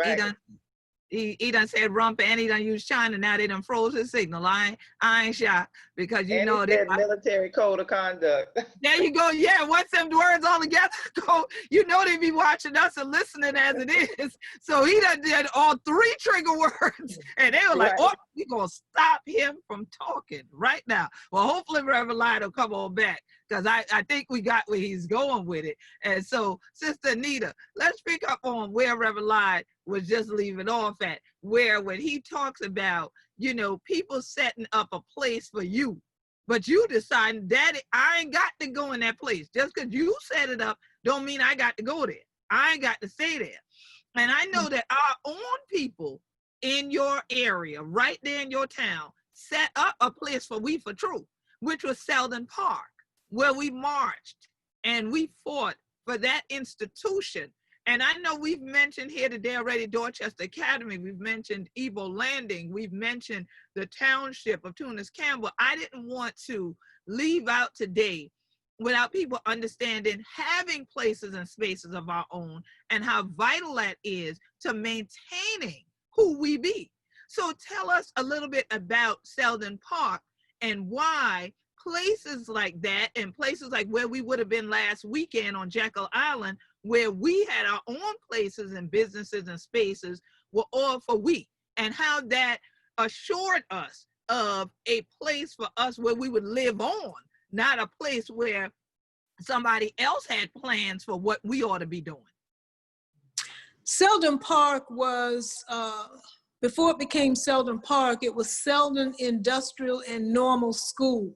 said rump and he done used China. Now they done froze his signal. I ain't shocked because you know they said military code of conduct. There you go. Yeah, once them words all together go, you know they be watching us and listening as it is. So he done did all 3 trigger words, and they were like, "Oh, we gonna stop him from talking right now." Well, hopefully Reverend Light will come on back because I think we got where he's going with it. And so, Sister Anita, let's pick up on where Reverend Light was just leaving off at, where when he talks about, you know, people setting up a place for you, but you deciding, Daddy, I ain't got to go in that place. Just because you set it up don't mean I got to go there. I ain't got to stay there. And I know that our own people in your area, right there in your town, set up a place for We for Truth, which was Selden Park, where we marched and we fought for that institution. And I know we've mentioned here today already Dorchester Academy, we've mentioned Evo Landing, we've mentioned the township of Tunis Campbell. I didn't want to leave out today without people understanding having places and spaces of our own and how vital that is to maintaining who we be. So tell us a little bit about Selden Park and why places like that and places like where we would have been last weekend on Jekyll Island, where we had our own places and businesses and spaces, were all for we, and how that assured us of a place for us where we would live on, not a place where somebody else had plans for what we ought to be doing. Selden Park was, before it became Selden Park, it was Selden Industrial and Normal School.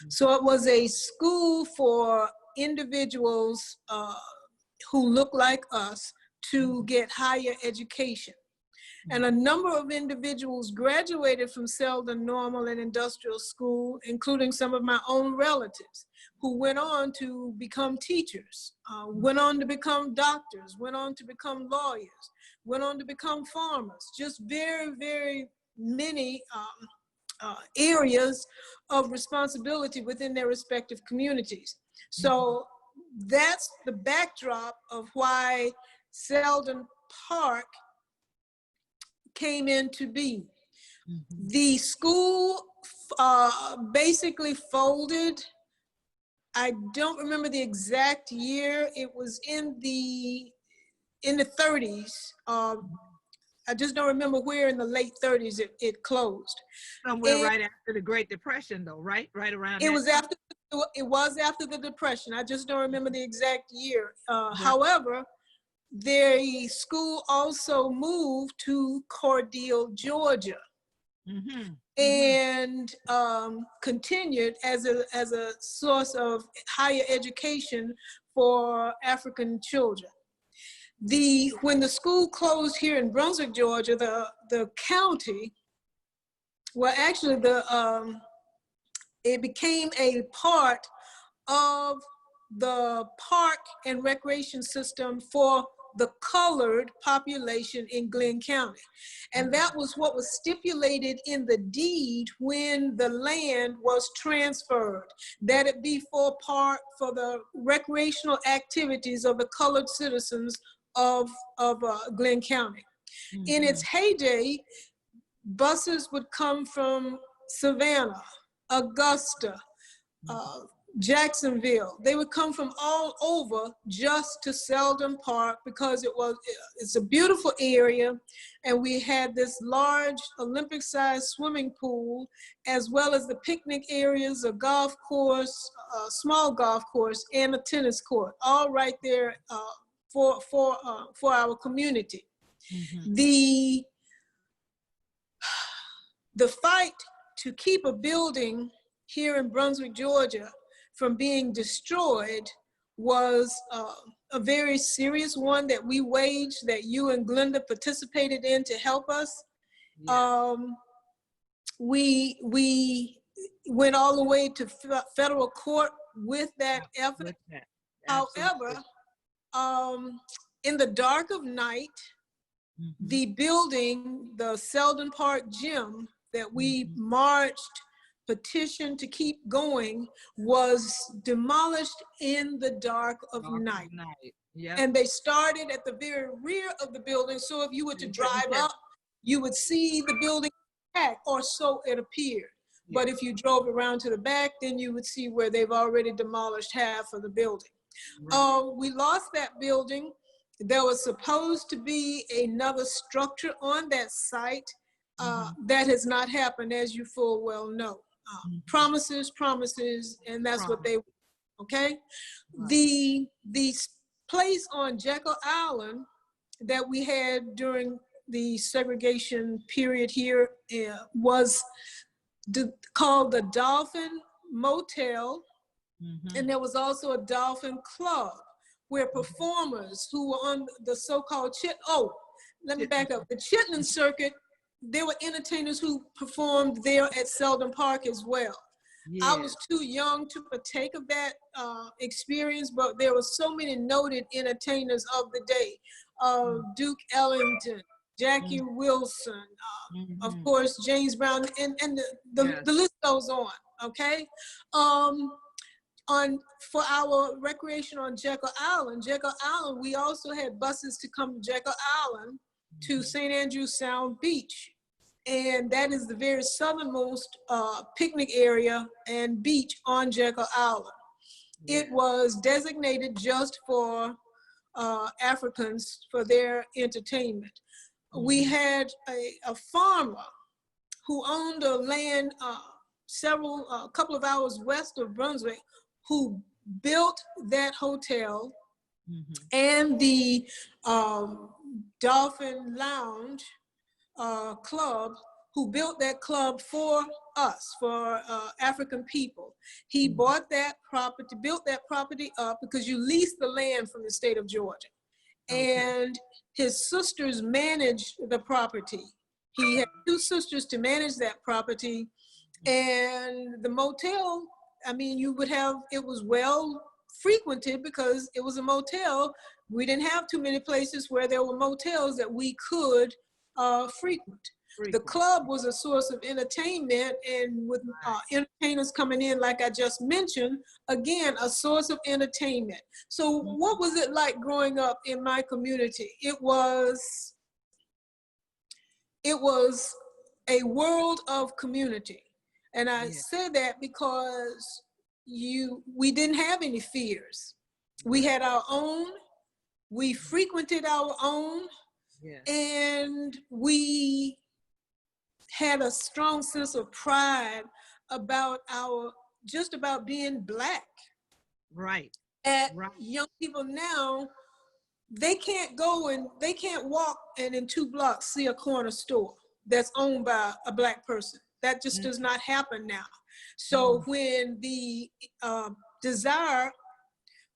So it was a school for individuals who look like us to get higher education. And a number of individuals graduated from Selden Normal and Industrial School, including some of my own relatives, who went on to become teachers, went on to become doctors, went on to become lawyers, went on to become farmers, just very, very many areas of responsibility within their respective communities. So that's the backdrop of why Selden Park came into being. The school basically folded. I don't remember the exact year. It was in the 30s. I just don't remember where in the late 30s it closed. Somewhere right after the Great Depression, though, right? Right around. It was after the Depression. I just don't remember the exact year. However, the school also moved to Cordele, Georgia, and continued as a source of higher education for African children. When the school closed here in Brunswick, Georgia, the county, well, actually it became a part of the park and recreation system for the colored population in Glenn County. And that was what was stipulated in the deed when the land was transferred, that it be for the recreational activities of the colored citizens of Glenn County. In its heyday, buses would come from Savannah, Augusta, Jacksonville. They would come from all over just to Selden Park because it's a beautiful area, and we had this large Olympic-sized swimming pool, as well as the picnic areas, a golf course, a small golf course, and a tennis court, all right there for our community. Mm-hmm. The fight to keep a building here in Brunswick, Georgia, from being destroyed was a very serious one that we waged, that you and Glenda participated in to help us. Yeah. We went all the way to federal court with that effort. However, in the dark of night, mm-hmm. the building, the Selden Park gym that we mm-hmm. marched, petition to keep going, was demolished in the dark of night. Yep. And they started at the very rear of the building, so if you were to drive up, you would see the building back, or so it appeared. Yeah. But if you drove around to the back, then you would see where they've already demolished half of the building. Right. We lost that building. There was supposed to be another structure on that site. That has not happened, as you full well know. Promises, and that's what they, okay? Right. The place on Jekyll Island that we had during the segregation period here was called the Dolphin Motel, and there was also a Dolphin Club where performers who were on the so-called let me back up. The Chitlin Circuit, there were entertainers who performed there at Selden Park as well. Yeah. I was too young to partake of that experience, but there were so many noted entertainers of the day. Duke Ellington, Jackie Wilson, of course, James Brown, and the list goes on, okay? For our recreation on Jekyll Island, we also had buses to come to Jekyll Island to St. Andrews Sound Beach. And that is the very southernmost picnic area and beach on Jekyll Island. Yeah. It was designated just for Africans for their entertainment. We had a farmer who owned a land a couple of hours west of Brunswick, who built that hotel and the Dolphin Lounge club, who built that club for us, for African people. He bought that property, built that property up because you lease the land from the state of Georgia. And his sisters managed the property. He had 2 sisters to manage that property. And the motel, I mean, it was well frequented because it was a motel. We didn't have too many places where there were motels that we could frequent. The club was a source of entertainment, and with entertainers coming in, like I just mentioned, again, a source of entertainment. So what was it like growing up in my community? It was a world of community. And I say that because we didn't have any fears. We had our own, we frequented our own, and we had a strong sense of pride about about being Black. Right. Young people now, they can't walk and in 2 blocks see a corner store that's owned by a Black person. That just does not happen now. So when the desire,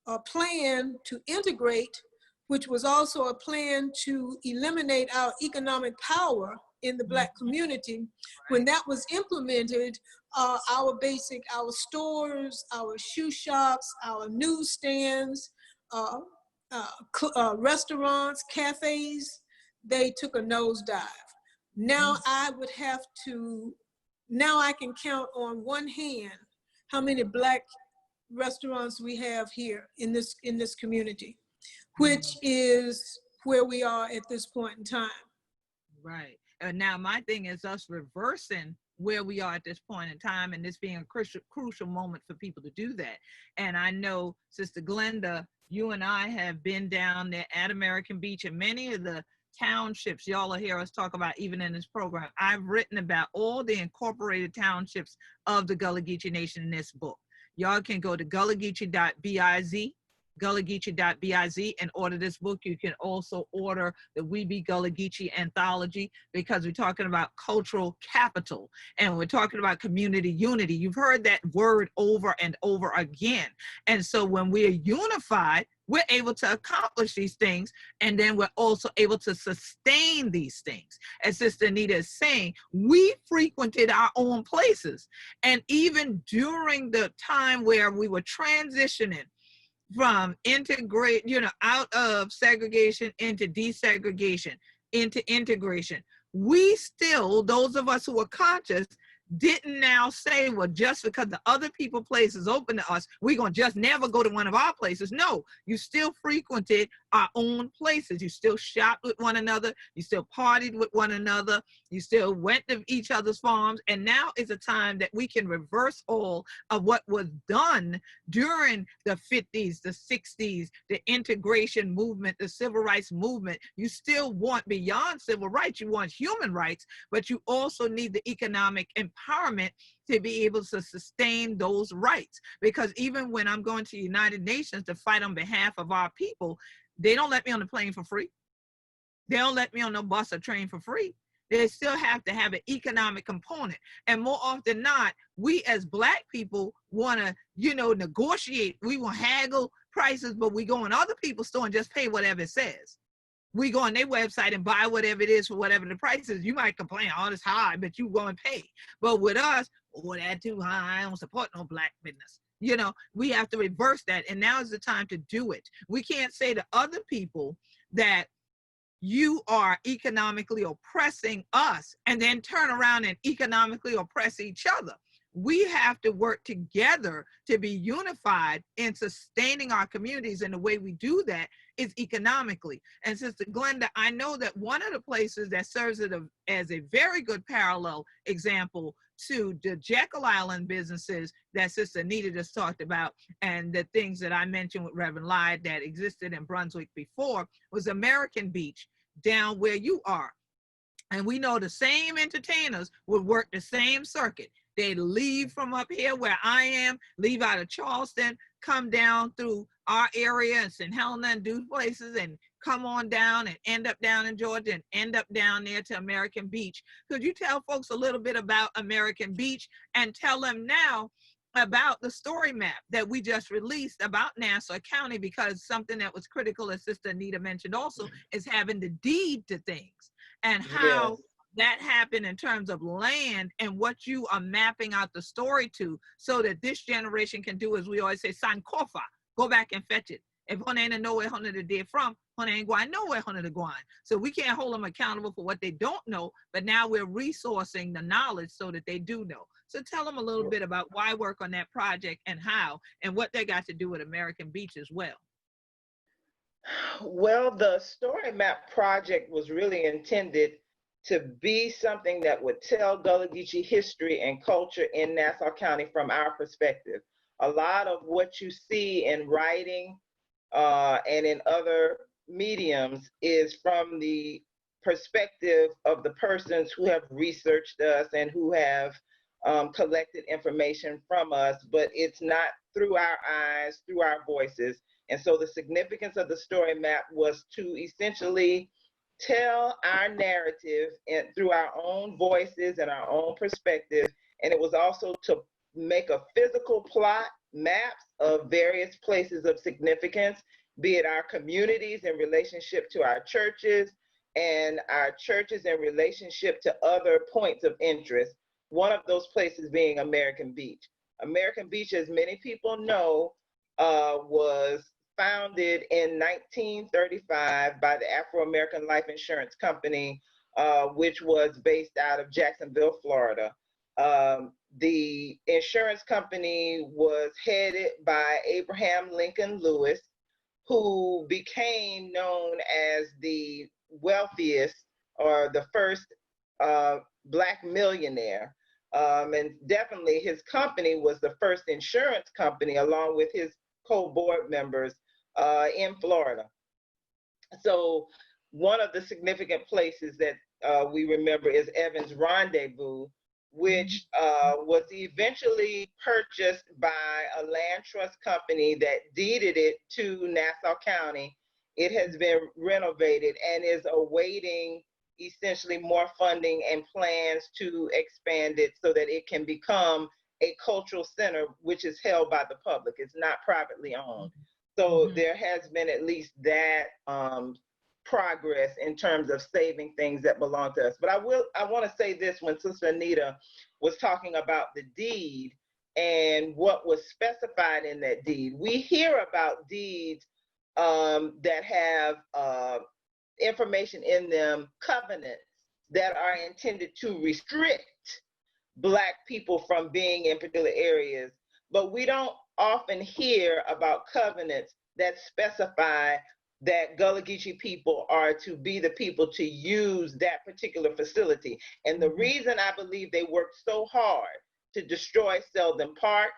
a plan to integrate, which was also a plan to eliminate our economic power in the Black community, when that was implemented, our stores, our shoe shops, our newsstands, restaurants, cafes, they took a nosedive. Now I can count on one hand how many Black restaurants we have here in this community, which is where we are at this point in time. Right. And now my thing is us reversing where we are at this point in time, and this being a crucial moment for people to do that. And I know, Sister Glenda, you and I have been down there at American Beach, and many of the townships y'all will hear us talk about even in this program. I've written about all the incorporated townships of the Gullah Geechee Nation in this book. Y'all can go to GullahGeechee.biz, GullahGeechee.biz, and order this book. You can also order the We Be Gullah Geechee anthology, because we're talking about cultural capital and we're talking about community unity. You've heard that word over and over again. And so when we are unified, we're able to accomplish these things, and then we're also able to sustain these things. As Sister Anita is saying, we frequented our own places. And even during the time where we were transitioning from out of segregation into desegregation, into integration, we still, those of us who are conscious, didn't now say, well, just because the other people places open to us, we're going to just never go to one of our places. No, you still frequented our own places. You still shopped with one another. You still partied with one another. You still went to each other's farms. And now is a time that we can reverse all of what was done during the 50s, the 60s, the integration movement, the civil rights movement. You still want beyond civil rights. You want human rights, but you also need the economic empowerment to be able to sustain those rights. Because even when I'm going to the United Nations to fight on behalf of our people, they don't let me on the plane for free. They don't let me on no bus or train for free. They still have to have an economic component. And more often than not, we as Black people want to, negotiate. We want to haggle prices, but we go in other people's store and just pay whatever it says. We go on their website and buy whatever it is for whatever the price is. You might complain, oh, it's high, but you go and pay. But with us, oh, that's too high. I don't support no Black business. We have to reverse that. And now is the time to do it. We can't say to other people that you are economically oppressing us and then turn around and economically oppress each other. We have to work together to be unified in sustaining our communities. And the way we do that is economically. And Sister Glenda, I know that one of the places that serves it as a very good parallel example to the Jekyll Island businesses that Sister Anita just talked about, and the things that I mentioned with Reverend Lyde that existed in Brunswick before, was American Beach, down where you are. And we know the same entertainers would work the same circuit. They'd leave from up here where I am, leave out of Charleston, come down through our area and St. Helena and do places, and come on down and end up down in Georgia and end up down there to American Beach. Could you tell folks a little bit about American Beach and tell them now about the story map that we just released about Nassau County? Because something that was critical, as Sister Anita mentioned also, is having the deed to things, and how that happened in terms of land and what you are mapping out the story to, so that this generation can do, as we always say, Sankofa, go back and fetch it. If one ain't know where one did from, one ain't going to know where one going. So we can't hold them accountable for what they don't know, but now we're resourcing the knowledge so that they do know. So tell them a little bit about why work on that project and how, and what they got to do with American Beach as well. Well, the Story Map project was really intended to be something that would tell Gullah Geechee history and culture in Nassau County from our perspective. A lot of what you see in writing and in other mediums is from the perspective of the persons who have researched us and who have collected information from us, but it's not through our eyes, through our voices. And so the significance of the story map was to essentially tell our narrative and through our own voices and our own perspective. And it was also to make a physical plot, maps of various places of significance, be it our communities in relationship to our churches and our churches in relationship to other points of interest. One of those places being American Beach. American Beach, as many people know, was founded in 1935 by the Afro-American Life Insurance Company, which was based out of Jacksonville, Florida. The insurance company was headed by Abraham Lincoln Lewis, who became known as the wealthiest or the first Black millionaire. And definitely his company was the first insurance company, along with his co-board members in Florida. So one of the significant places that we remember is Evans Rendezvous, which was eventually purchased by a land trust company that deeded it to Nassau County. It has been renovated and is awaiting essentially more funding and plans to expand it so that it can become a cultural center, which is held by the public. It's not privately owned. So there has been at least that progress in terms of saving things that belong to us. But I want to say this: when Sister Anita was talking about the deed and what was specified in that deed, we hear about deeds that have information in them, covenants that are intended to restrict Black people from being in particular areas, but we don't often hear about covenants that specify that GullahGeechee people are to be the people to use that particular facility. And the reason I believe they worked so hard to destroy Selden Park,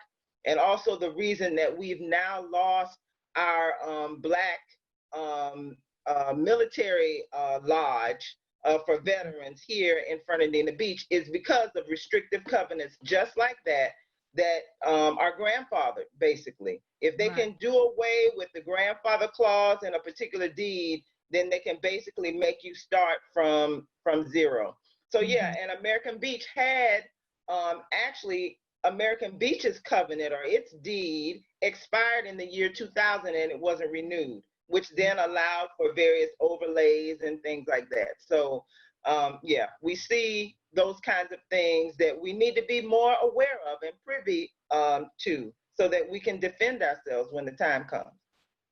and also the reason that we've now lost our Black military lodge for veterans here in Fernandina Beach, is because of restrictive covenants just like that are grandfathered, basically. If they can do away with the grandfather clause in a particular deed, then they can basically make you start from zero. So yeah, and American Beach had actually American Beach's covenant, or its deed, expired in the year 2000 and it wasn't renewed, which then allowed for various overlays and things like that. So yeah, we see those kinds of things that we need to be more aware of and privy to, so that we can defend ourselves when the time comes.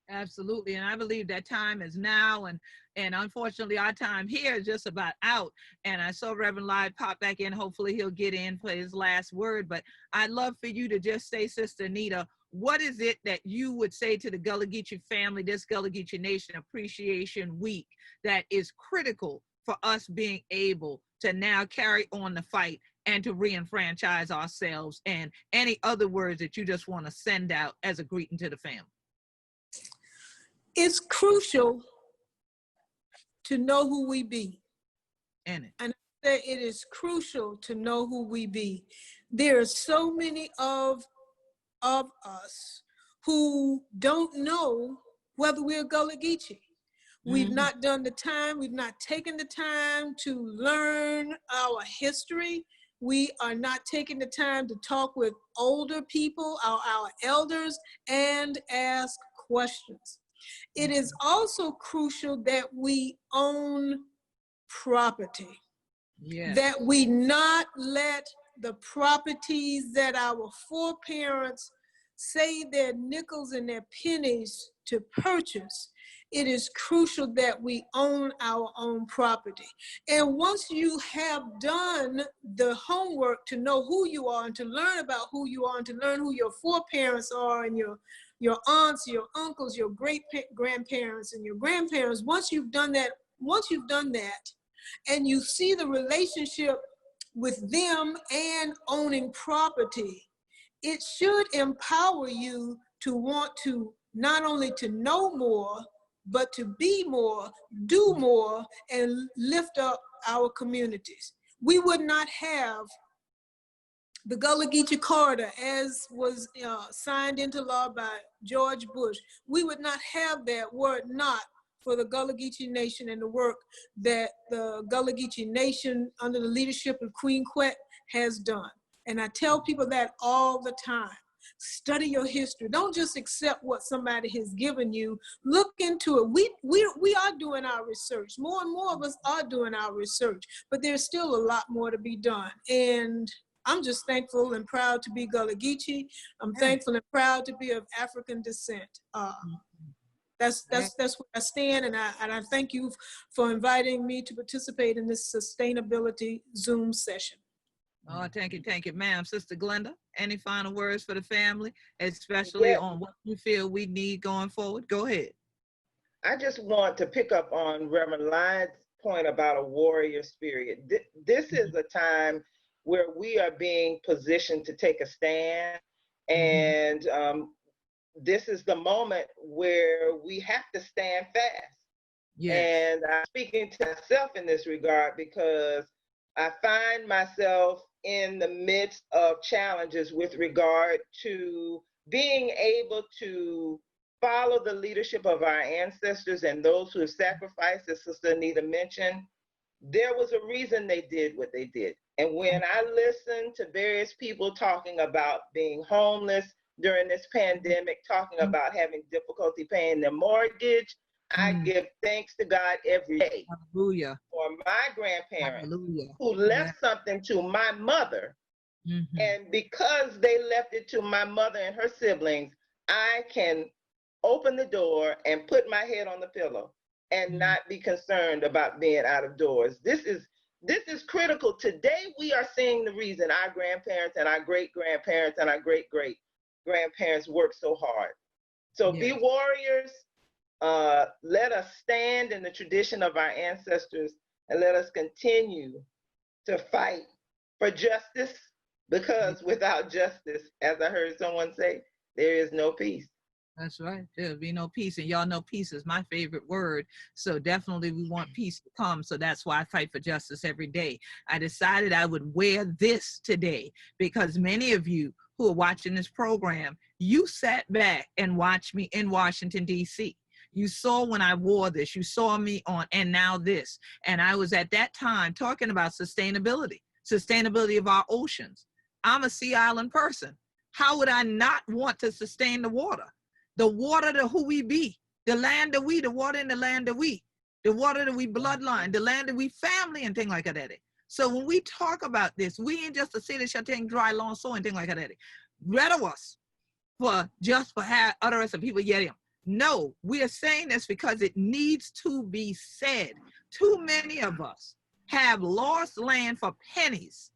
Absolutely, and I believe that time is now, and unfortunately our time here is just about out. And I saw Reverend Lyde pop back in. Hopefully he'll get in for his last word, but I'd love for you to just say, Sister Anita, what is it that you would say to the GullahGeechee family, this GullahGeechee Nation Appreciation Week, that is critical for us being able to now carry on the fight and to re-enfranchise ourselves, and any other words that you just want to send out as a greeting to the family? It's crucial to know who we be. And I say it is crucial to know who we be. There are so many of us who don't know whether we're GullahGeechee. We've not done the time, we've not taken the time to learn our history. We are not taking the time to talk with older people, our elders, and ask questions. It is also crucial that we own property, that we not let the properties that our foreparents saved their nickels and their pennies to purchase. It is crucial that we own our own property. And once you have done the homework to know who you are and to learn about who you are and to learn who your foreparents are and your aunts, your uncles, your great-grandparents and your grandparents, once you've done that and you see the relationship with them and owning property, it should empower you to want to not only to know more, but to be more, do more, and lift up our communities. We would not have the GullahGeechee Charter, as was signed into law by George Bush. We would not have that were it not for the GullahGeechee Nation and the work that the GullahGeechee Nation under the leadership of Queen Quet has done. And I tell people that all the time. Study your history. Don't just accept what somebody has given you. Look into it. We are doing our research. More and more of us are doing our research, but there's still a lot more to be done. And I'm just thankful and proud to be GullahGeechee. I'm thankful and proud to be of African descent. That's where I stand, and I thank you for inviting me to participate in this sustainability Zoom session. Oh, thank you, ma'am. Sister Glenda, any final words for the family, especially on what you feel we need going forward? Go ahead. I just want to pick up on Reverend Lyde's point about a warrior spirit. This is a time where we are being positioned to take a stand. And this is the moment where we have to stand fast. Yes. And I'm speaking to myself in this regard because I find myself in the midst of challenges with regard to being able to follow the leadership of our ancestors and those who have sacrificed, as Sister Anita mentioned. There was a reason they did what they did. And when I listen to various people talking about being homeless during this pandemic, talking about having difficulty paying their mortgage, I give thanks to God every day. Hallelujah. For my grandparents. Hallelujah. Who left something to my mother. And because they left it to my mother and her siblings, I can open the door and put my head on the pillow and not be concerned about being out of doors. This is critical. Today we are seeing the reason our grandparents and our great-grandparents and our great-great-grandparents worked so hard. So be warriors. Let us stand in the tradition of our ancestors, and let us continue to fight for justice, because without justice, as I heard someone say, there is no peace. That's right. There'll be no peace. And y'all know peace is my favorite word. So definitely we want peace to come. So that's why I fight for justice every day. I decided I would wear this today because many of you who are watching this program, you sat back and watched me in Washington, D.C. You saw when I wore this, you saw me on And Now This. And I was at that time talking about sustainability of our oceans. I'm a Sea Island person. How would I not want to sustain the water? The water to who we be, the land that we, the water in the land that we, the water that we bloodline, the land that we family and things like that. So when we talk about this, we ain't just a city shall take dry long so and things like that. Rid of us for just for have utterance of people yet him. No, we are saying this because it needs to be said. Too many of us have lost land for pennies,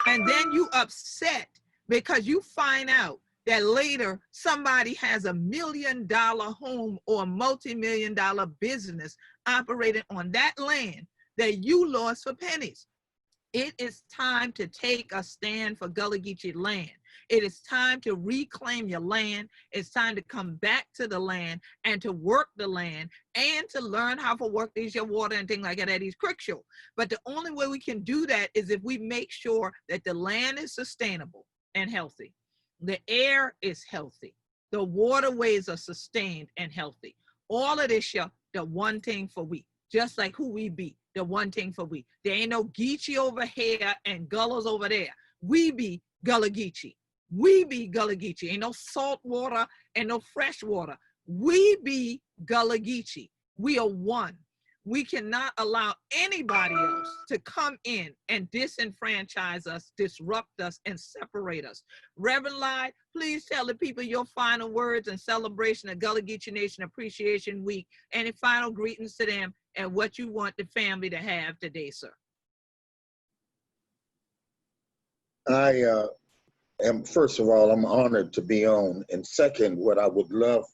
and then you upset because you find out that later somebody has $1 million home or multi-million-dollar business operating on that land that you lost for pennies. It is time to take a stand for Gullah Geechee land. It is time to reclaim your land. It's time to come back to the land and to work the land and to learn how to work these your water and things like that at these crucial. But the only way we can do that is if we make sure that the land is sustainable and healthy. The air is healthy. The waterways are sustained and healthy. All of this, the one thing for we, just like who we be, the one thing for we. There ain't no Geechee over here and Gullahs over there. We be Gullah Geechee. We be Gullah Geechee. Ain't no salt water and no fresh water. We be Gullah Geechee. We are one. We cannot allow anybody else to come in and disenfranchise us, disrupt us, and separate us. Reverend Lyde, please tell the people your final words in celebration of Gullah Geechee Nation Appreciation Week. Any final greetings to them and what you want the family to have today, sir. I am, first of all, I'm honored to be on. And second, what I would love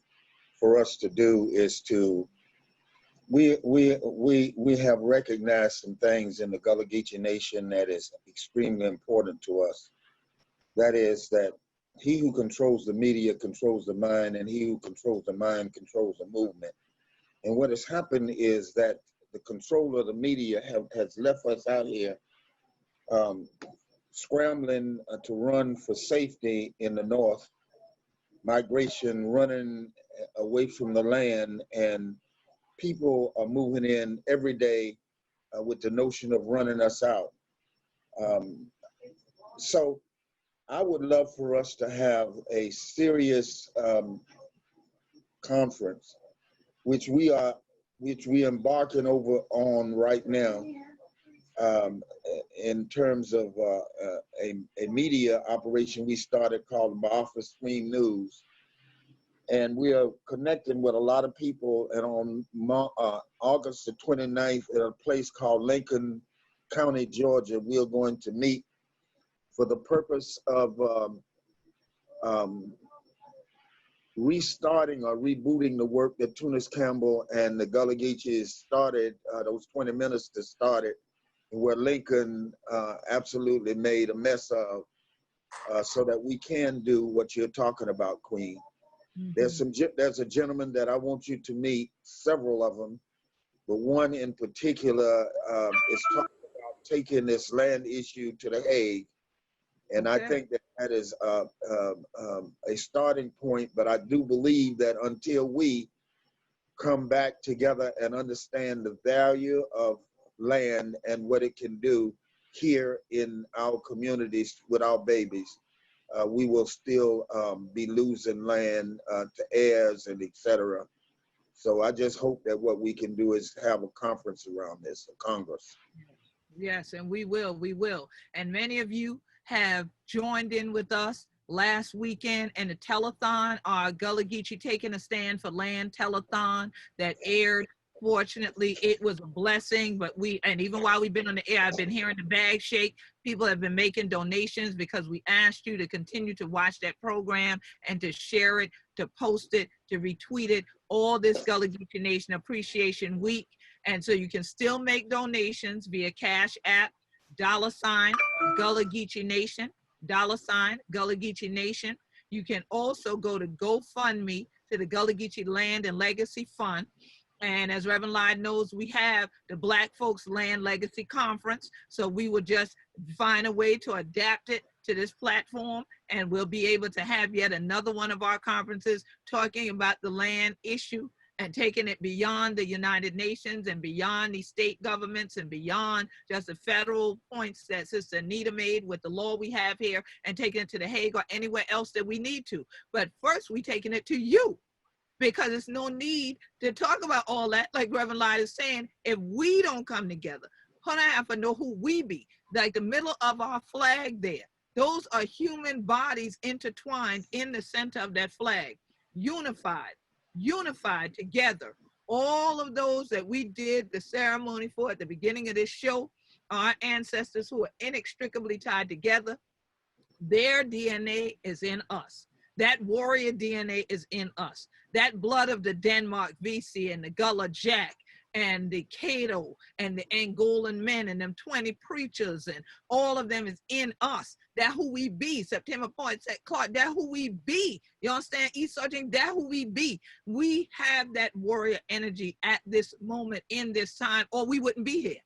for us to do is to we have recognized some things in the Gullah Geechee Nation that is extremely important to us. That is that he who controls the media controls the mind, and he who controls the mind controls the movement. And what has happened is that the control of the media has left us out here scrambling to run for safety in the north, migration running away from the land, and people are moving in every day with the notion of running us out. So I would love for us to have a serious conference, which we embarking on right now, in terms of a media operation we started called Ma'afa Stream News. And we are connecting with a lot of people. And on August the 29th at a place called Lincoln County, Georgia, we are going to meet for the purpose of restarting or rebooting the work that Tunis Campbell and the Gullah Geechee started, those 20 ministers started where Lincoln absolutely made a mess of, so that we can do what you're talking about, Queen. There's a gentleman that I want you to meet, several of them, but one in particular is talking about taking this land issue to The Hague. And I think that is a starting point, but I do believe that until we come back together and understand the value of land and what it can do here in our communities with our babies, we will still be losing land to heirs and etc. So I just hope that what we can do is have a conference around this, a Congress. Yes, and we will. And many of you have joined in with us last weekend in the telethon, our GullahGeechee Taking a Stand for Land telethon that aired. Fortunately, it was a blessing, but and even while we've been on the air, I've been hearing the bag shake. People have been making donations because we asked you to continue to watch that program and to share it, to post it, to retweet it, all this GullahGeechee Nation Appreciation Week. And so you can still make donations via Cash App, $ GullahGeechee Nation, $ GullahGeechee Nation. You can also go to GoFundMe to the GullahGeechee Land and Legacy Fund. And as Reverend Lyde knows, we have the Black Folks Land Legacy Conference. So we will just find a way to adapt it to this platform, and we'll be able to have yet another one of our conferences talking about the land issue and taking it beyond the United Nations and beyond the state governments and beyond just the federal points that Sister Anita made with the law we have here, and taking it to The Hague or anywhere else that we need to. But first, we're taking it to you, because there's no need to talk about all that, like Reverend Lyde is saying, if we don't come together. Hunter have to know who we be. Like the middle of our flag there, those are human bodies intertwined in the center of that flag, unified together. All of those that we did the ceremony for at the beginning of this show, our ancestors who are inextricably tied together, their DNA is in us. That warrior DNA is in us. That blood of the Denmark VC and the Gullah Jack and the Cato and the Angolan men and them 20 preachers and all of them is in us. That who we be. September Point said, Clark, that who we be. You understand? East-Sergeant, that who we be. We have that warrior energy at this moment in this time, or we wouldn't be here.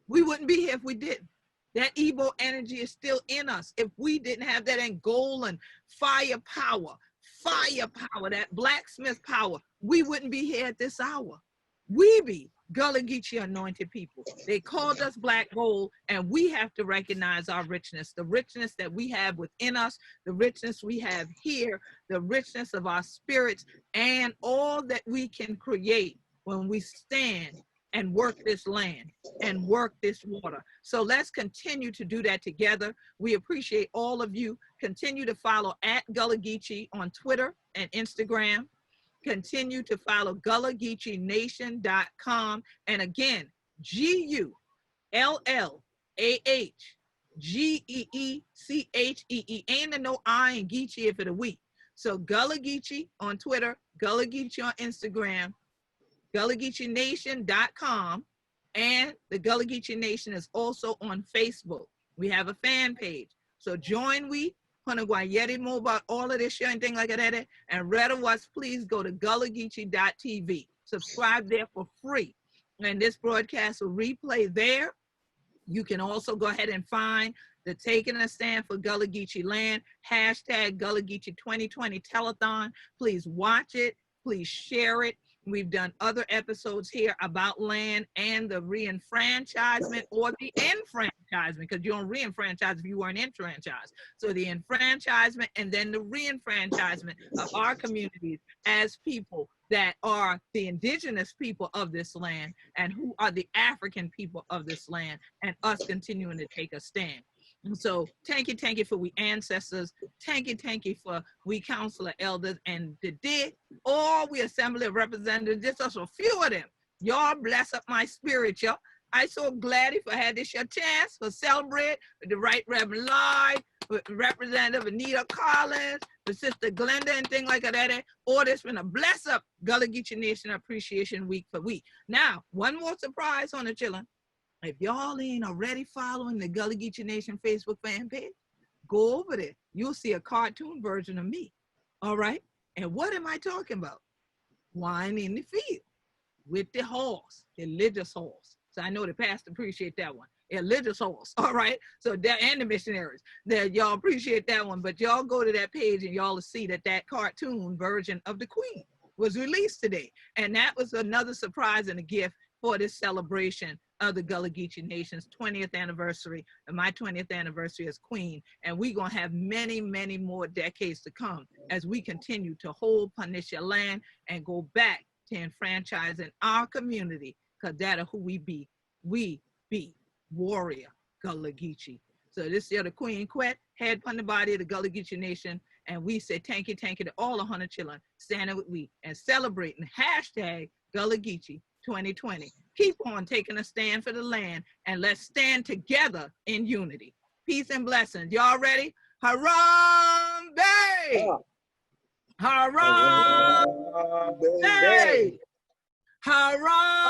We wouldn't be here if we didn't. That Igbo energy is still in us. If we didn't have that Angolan firepower, that blacksmith power, we wouldn't be here at this hour. We be GullahGeechee anointed people. They called us Black Gold, and we have to recognize our richness, the richness that we have within us, the richness we have here, the richness of our spirits, and all that we can create when we stand and work this land and work this water. So let's continue to do that together. We appreciate all of you. Continue to follow at GullahGeechee on Twitter and Instagram. Continue to follow GullahGeecheeNation.com. And again, GullahGeechee. Ain't no I in Geechee if it a we. So GullahGeechee on Twitter, GullahGeechee on Instagram, GullahGeecheeNation.com, and the GullahGeechee Nation is also on Facebook. We have a fan page. So join we, Hunagwayeti more about all of this shit and things like that. And read of us, please go to GullahGeechee.tv. Subscribe there for free. And this broadcast will replay there. You can also go ahead and find the Taking a Stand for GullahGeechee Land, hashtag GullahGeechee 2020 Telethon. Please watch it. Please share it. We've done other episodes here about land and the re-enfranchisement or the enfranchisement, because you don't re-enfranchise if you weren't enfranchised. So the enfranchisement and then the re-enfranchisement of our communities as people that are the indigenous people of this land and who are the African people of this land, and us continuing to take a stand. And so thank you for we ancestors. Thank you for we counselor elders and the day all we assembly of representatives, just a few of them. Y'all bless up my spirit, y'all. I so glad if I had this your chance for celebrate with the Right Reverend Lloyd, with Representative Anita Collins, with Sister Glenda and things like that. All this been a bless up GullahGeechee Nation Appreciation Week for we. Now, one more surprise on the children. If y'all ain't already following the Gullah Geechee Nation Facebook fan page, go over there. You'll see a cartoon version of me. All right. And what am I talking about? Wine in the field with the horse, the religious horse. So I know the pastor appreciate that one. A religious horse. All right. So that, and the missionaries, that y'all appreciate that one. But y'all go to that page and y'all will see that that cartoon version of the Queen was released today. And that was another surprise and a gift for this celebration of the Gullah Geechee Nation's 20th anniversary, and my 20th anniversary as Queen. And we're going to have many, many more decades to come as we continue to hold Panisha land and go back to enfranchising our community, because that's who we be. We be warrior Gullah Geechee. So this is the Queen Quet, head on the body of the Gullah Geechee Nation. And we say thank you to all 100 children standing with we and celebrating hashtag Gullah Geechee 2020. Keep on taking a stand for the land, and let's stand together in unity. Peace and blessings. Y'all ready? Harambe! Harambe! Harambe!